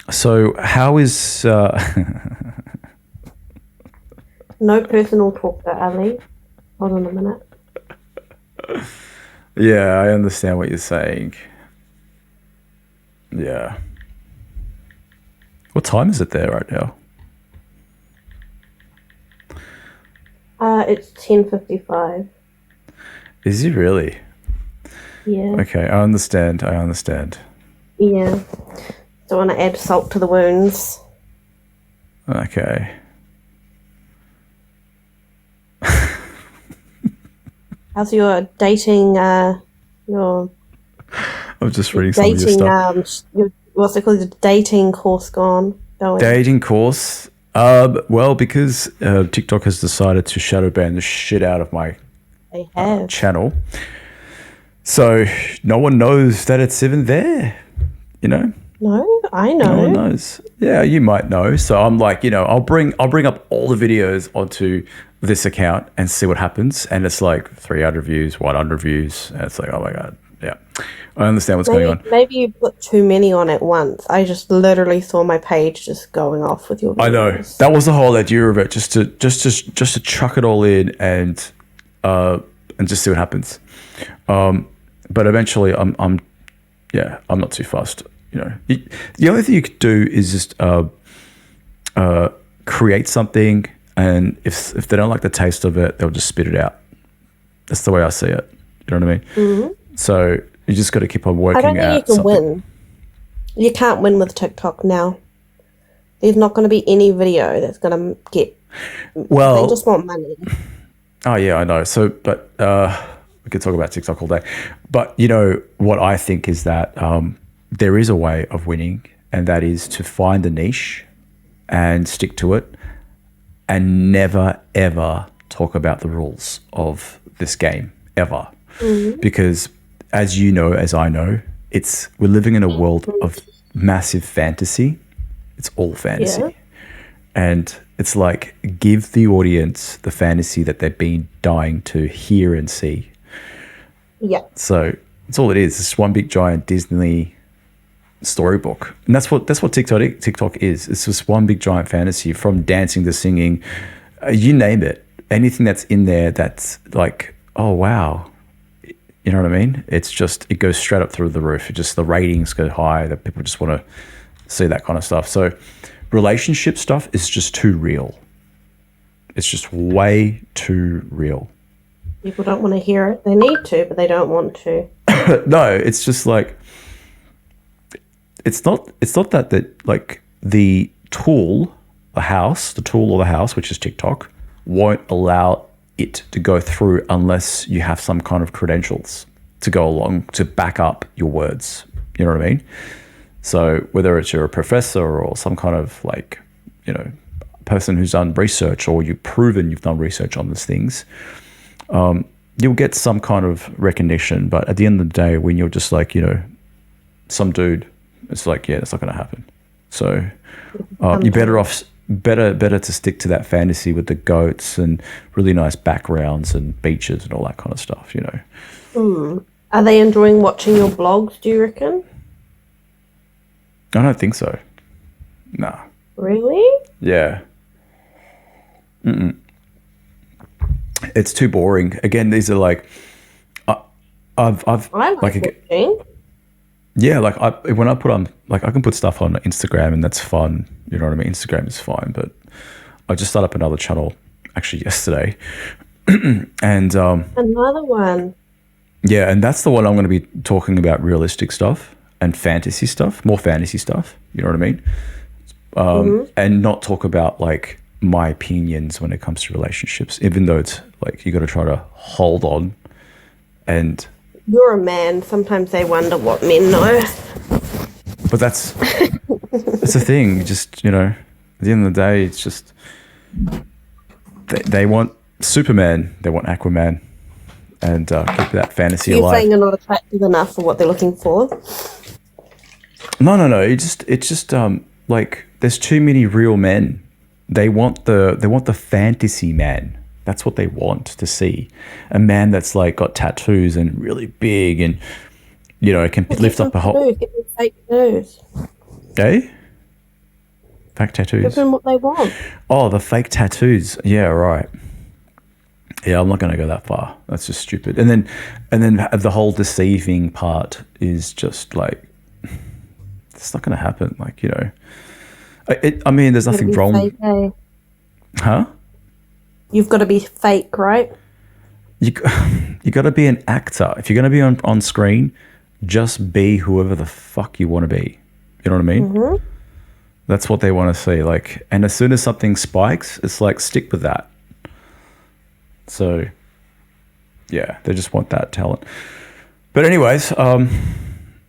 so how is... No personal talk though, Ali. Hold on a minute. Yeah, I understand what you're saying. Yeah. What time is it there right now? It's 10:55. Is it really? Yeah. Okay, I understand. Yeah. Don't want to add salt to the wounds. Okay. How's your dating? Your I'm just reading some of your stuff. What's it called? The dating course going? Dating course. Well, because TikTok has decided to shadow ban the shit out of my channel, so no one knows that it's even there. You know. No, I know. No one knows. Yeah, you might know. So I'm like, you know, I'll bring up all the videos onto this account and see what happens. And it's like 300 views, 100 views. And it's like, oh my God. Yeah. I understand what's going on. Maybe you put too many on at once. I just literally saw my page just going off with your videos. I know. That was the whole idea of it, just to chuck it all in and just see what happens. But eventually I'm not too fussed. You know, the only thing you could do is just create something, and if they don't like the taste of it, they'll just spit it out. That's the way I see it. You know what I mean? Mm-hmm. So you just got to keep on working out. I don't think you can win. You can't win with TikTok now. There's not going to be any video that's going to get. Well, they just want money. Oh yeah, I know. So, but we could talk about TikTok all day. But you know what I think is that. There is a way of winning, and that is to find a niche and stick to it and never, ever talk about the rules of this game, ever. Mm-hmm. Because as you know, as I know, we're living in a world of massive fantasy. It's all fantasy. Yeah. And it's like, give the audience the fantasy that they've been dying to hear and see. Yeah. So that's all it is. It's one big giant Disney storybook, and that's what TikTok is. It's just one big giant fantasy, from dancing to singing, you name it. Anything that's in there that's like, oh wow, you know what I mean? It's just, it goes straight up through the roof. It just, the ratings go high, that people just want to see that kind of stuff. So relationship stuff is just too real. It's just way too real. People don't want to hear it. They need to, but they don't want to. No, it's just like it's not that like the tool or the house, which is TikTok, won't allow it to go through unless you have some kind of credentials to go along to back up your words. You know what I mean? So whether it's you're a professor or some kind of like, you know, person who's done research, or you've proven you've done research on these things, you'll get some kind of recognition. But at the end of the day, when you're just like, you know, some dude, it's like, yeah, that's not going to happen. So you're better to stick to that fantasy with the goats and really nice backgrounds and beaches and all that kind of stuff, you know. Are they enjoying watching your blogs, do you reckon? I don't think so. No. Really? Yeah. It's too boring. Again, these are like, I've I like watching. Yeah, like when I put on, like I can put stuff on Instagram and that's fun. You know what I mean? Instagram is fine, but I just started up another channel actually yesterday, and another one. Yeah, and that's the one I'm going to be talking about realistic stuff and fantasy stuff, more fantasy stuff. You know what I mean? And not talk about like my opinions when it comes to relationships, even though it's like you got to try to hold on. And you're a man. Sometimes they wonder what men know. But that's the thing. You just, you know, at the end of the day, it's just they want Superman, they want Aquaman, and keep that fantasy alive. You're saying you're not attractive enough for what they're looking for? No. It's just like there's too many real men. They want the fantasy man. That's what they want to see. A man that's like got tattoos and really big and, you know, can lift up a whole... Fake tattoos. Okay? Fake tattoos. Give them what they want. Oh, the fake tattoos. Yeah, right. Yeah, I'm not going to go that far. That's just stupid. And then the whole deceiving part is just like, it's not going to happen. Like, you know, I mean, there's nothing wrong. Fake, eh? Huh? You've got to be fake, right? You got to be an actor. If you're going to be on screen, just be whoever the fuck you want to be. You know what I mean? Mm-hmm. That's what they want to see. Like, and as soon as something spikes, it's like stick with that. So, yeah, they just want that talent. But anyways,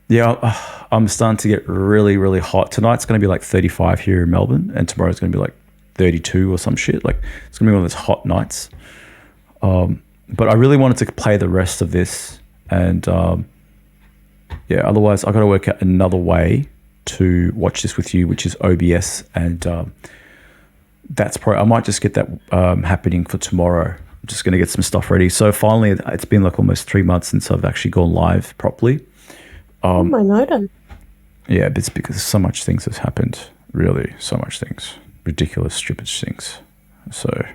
yeah, I'm starting to get really, really hot. Tonight's going to be like 35 here in Melbourne, and tomorrow's going to be like 32 or some shit. Like, it's gonna be one of those hot nights. But I really wanted to play the rest of this, and yeah, otherwise I gotta work out another way to watch this with you, which is OBS, and that's probably, I might just get that happening for tomorrow. I'm just gonna get some stuff ready. So finally, it's been like almost 3 months since I've actually gone live properly. Oh my notice. Yeah, but it's because so much things has happened. Really, so much things. Ridiculous, stupid things. So,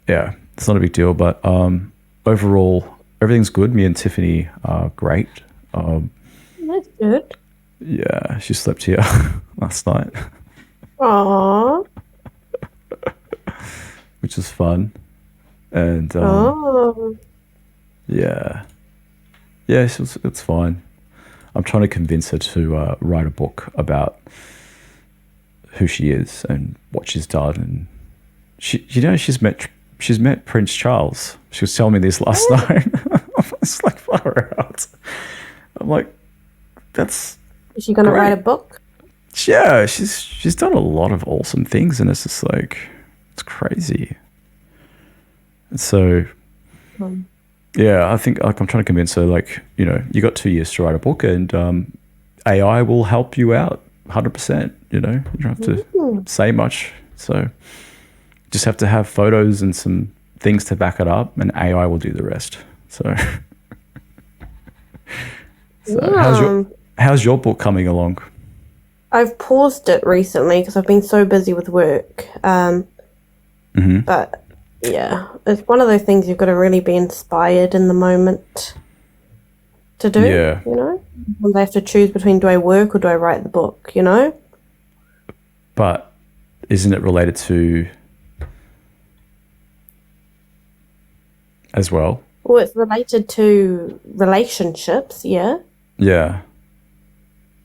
yeah, it's not a big deal. But overall, everything's good. Me and Tiffany are great. That's good. Yeah, she slept here last night. Aww. Which is fun. And yeah, it's fine. I'm trying to convince her to write a book about who she is and what she's done, and she's met Prince Charles. She was telling me this last night. I was like, far out. I'm like, that's. Is she gonna write a book? Yeah, she's done a lot of awesome things, and it's just like, it's crazy. So, yeah, I think like I'm trying to convince her, like, you know, you got 2 years to write a book, and AI will help you out 100%. You know, you don't have to say much. So, just have to have photos and some things to back it up, and AI will do the rest. So, how's your book coming along? I've paused it recently because I've been so busy with work. But yeah, it's one of those things you've got to really be inspired in the moment to do. Yeah. You know, I have to choose between, do I work or do I write the book? You know. But isn't it related to as well? Well, it's related to relationships, yeah. Yeah.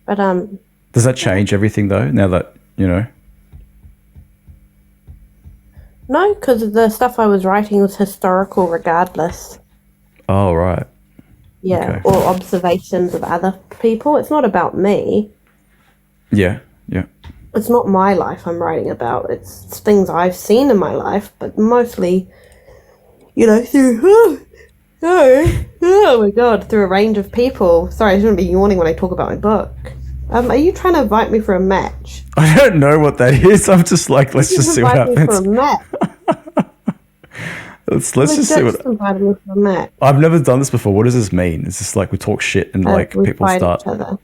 But Does that change everything though? Now that you know. no, because the stuff I was writing was historical, regardless. Oh right. Yeah, Okay. or observations of other people. It's not about me. Yeah. Yeah. It's not my life I'm writing about. It's things I've seen in my life, but mostly, through oh my god, through a range of people. Sorry, I shouldn't be yawning when I talk about my book. Are you trying to invite me for a match? I don't know what that is. I'm just like, let's just see what Invite me for happens. a match. Let's just see what. Invited me for a match. I've never done this before. What does this mean? Is this like we talk shit and like We people fight start? each other.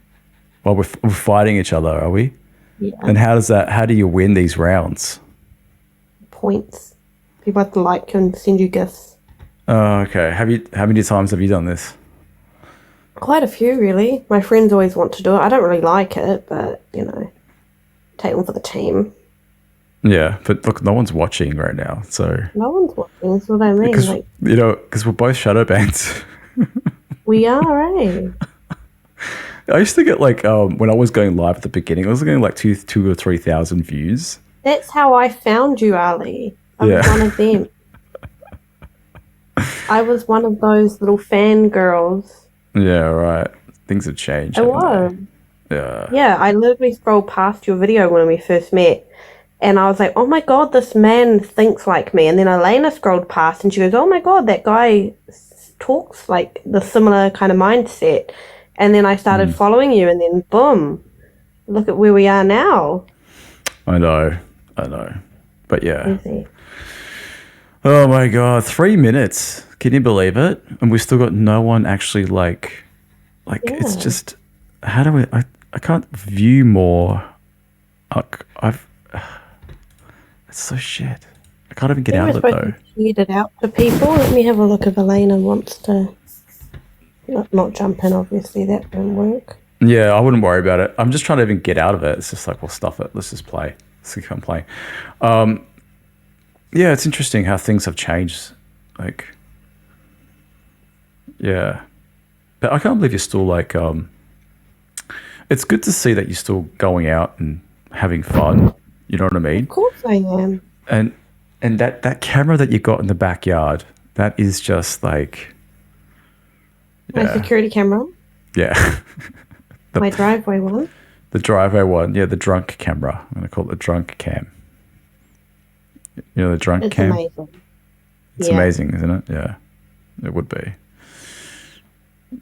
Well, we're fighting each other, are we? Yeah. And how do you win these rounds? Points. People have to like you and send you gifts. Oh, okay. How many times have you done this? Quite a few, really. My friends always want to do it. I don't really like it, but take one for the team. Yeah, but look, no one's watching right now, so No one's watching. That's what I mean. because Like because we're both shadow banned. we are, eh? I used to get like when I was going live at the beginning, I was getting like 2,000 or 3,000 views. That's how I found you, Ali. I was Yeah. one of them. I was one of those little fangirls. Yeah, right. Things have changed. I haven't was. they? Yeah. Yeah, I literally scrolled past your video when we first met. And I was like, oh my god, this man thinks like me. And then Elena scrolled past and she goes, oh my god, that guy talks like the similar kind of mindset. And then I started following you and then boom, look at where we are now. I know. But yeah. Easy. Oh my god, 3 minutes. Can you believe it? And we still got no one actually like it's just how do we I can't view more. It's so shit. I can't even get out of it though. Read it out to people. Let me have a look if Elena wants to not jump in, obviously that won't work. Yeah, I wouldn't worry about it. I'm just trying to even get out of it. It's just like, well, stuff it. Let's just play. Let's keep on playing. Yeah, it's interesting how things have changed. Like, yeah. But I can't believe you're still like, it's good to see that you're still going out and having fun. You know what I mean? Of course I am. And that camera that you got in the backyard, that is just like... My security camera. Yeah. My driveway one. The driveway one. Yeah, the drunk camera. I'm going to call it the drunk cam. You know the drunk It's cam? amazing. It's Yeah. amazing, isn't it? Yeah. It would be.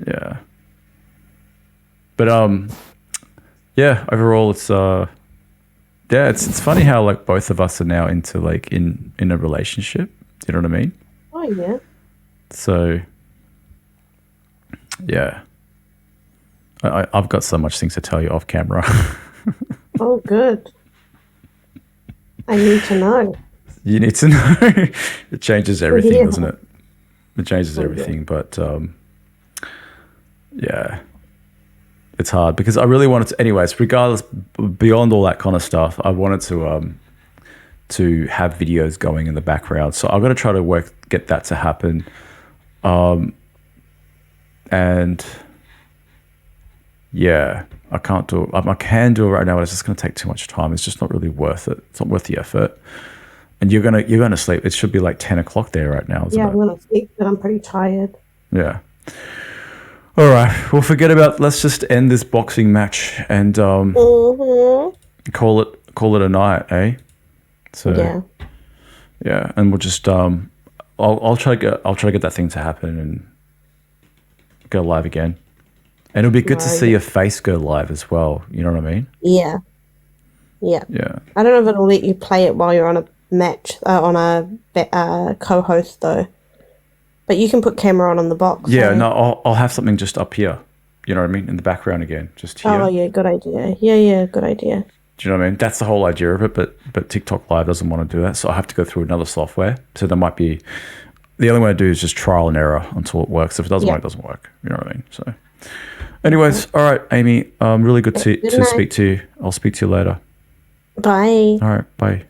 Yeah. But yeah, overall it's it's funny how like both of us are now into like in a relationship. Do you know what I mean? Oh yeah. So yeah. I've got so much things to tell you off camera. Oh good. I need to know. You need to know. It changes everything, Yeah. doesn't it? It changes Oh, everything, but yeah, it's hard because I really wanted to. Anyways, regardless, beyond all that kind of stuff, I wanted to have videos going in the background. So I'm going to try to get that to happen, and yeah, I can't do it. I can do it right now, but it's just going to take too much time. It's just not really worth it. It's not worth the effort. And you're gonna sleep. It should be like 10 o'clock there right now, isn't Yeah, it? I'm gonna sleep, but I'm pretty tired. Yeah. All right. Well, forget about. Let's just end this boxing match and call it a night, eh? So yeah, and we'll just I'll try to get that thing to happen and go live again. And it'll be good to see your face go live as well. You know what I mean? Yeah. Yeah. Yeah. I don't know if it'll let you play it while you're on a match, on a co-host though. But you can put camera on the box. Yeah. eh? No, I'll have something just up here. You know what I mean? In the background again, just here. Oh yeah, good idea. Yeah, good idea. Do you know what I mean? That's the whole idea of it, but TikTok Live doesn't want to do that, so I have to go through another software. So there might be the only way to do is just trial and error until it works. If it doesn't work, it doesn't work. You know what I mean? So, anyways, all right, Amy, really good to night. speak to you. I'll speak to you later. Bye. All right, bye.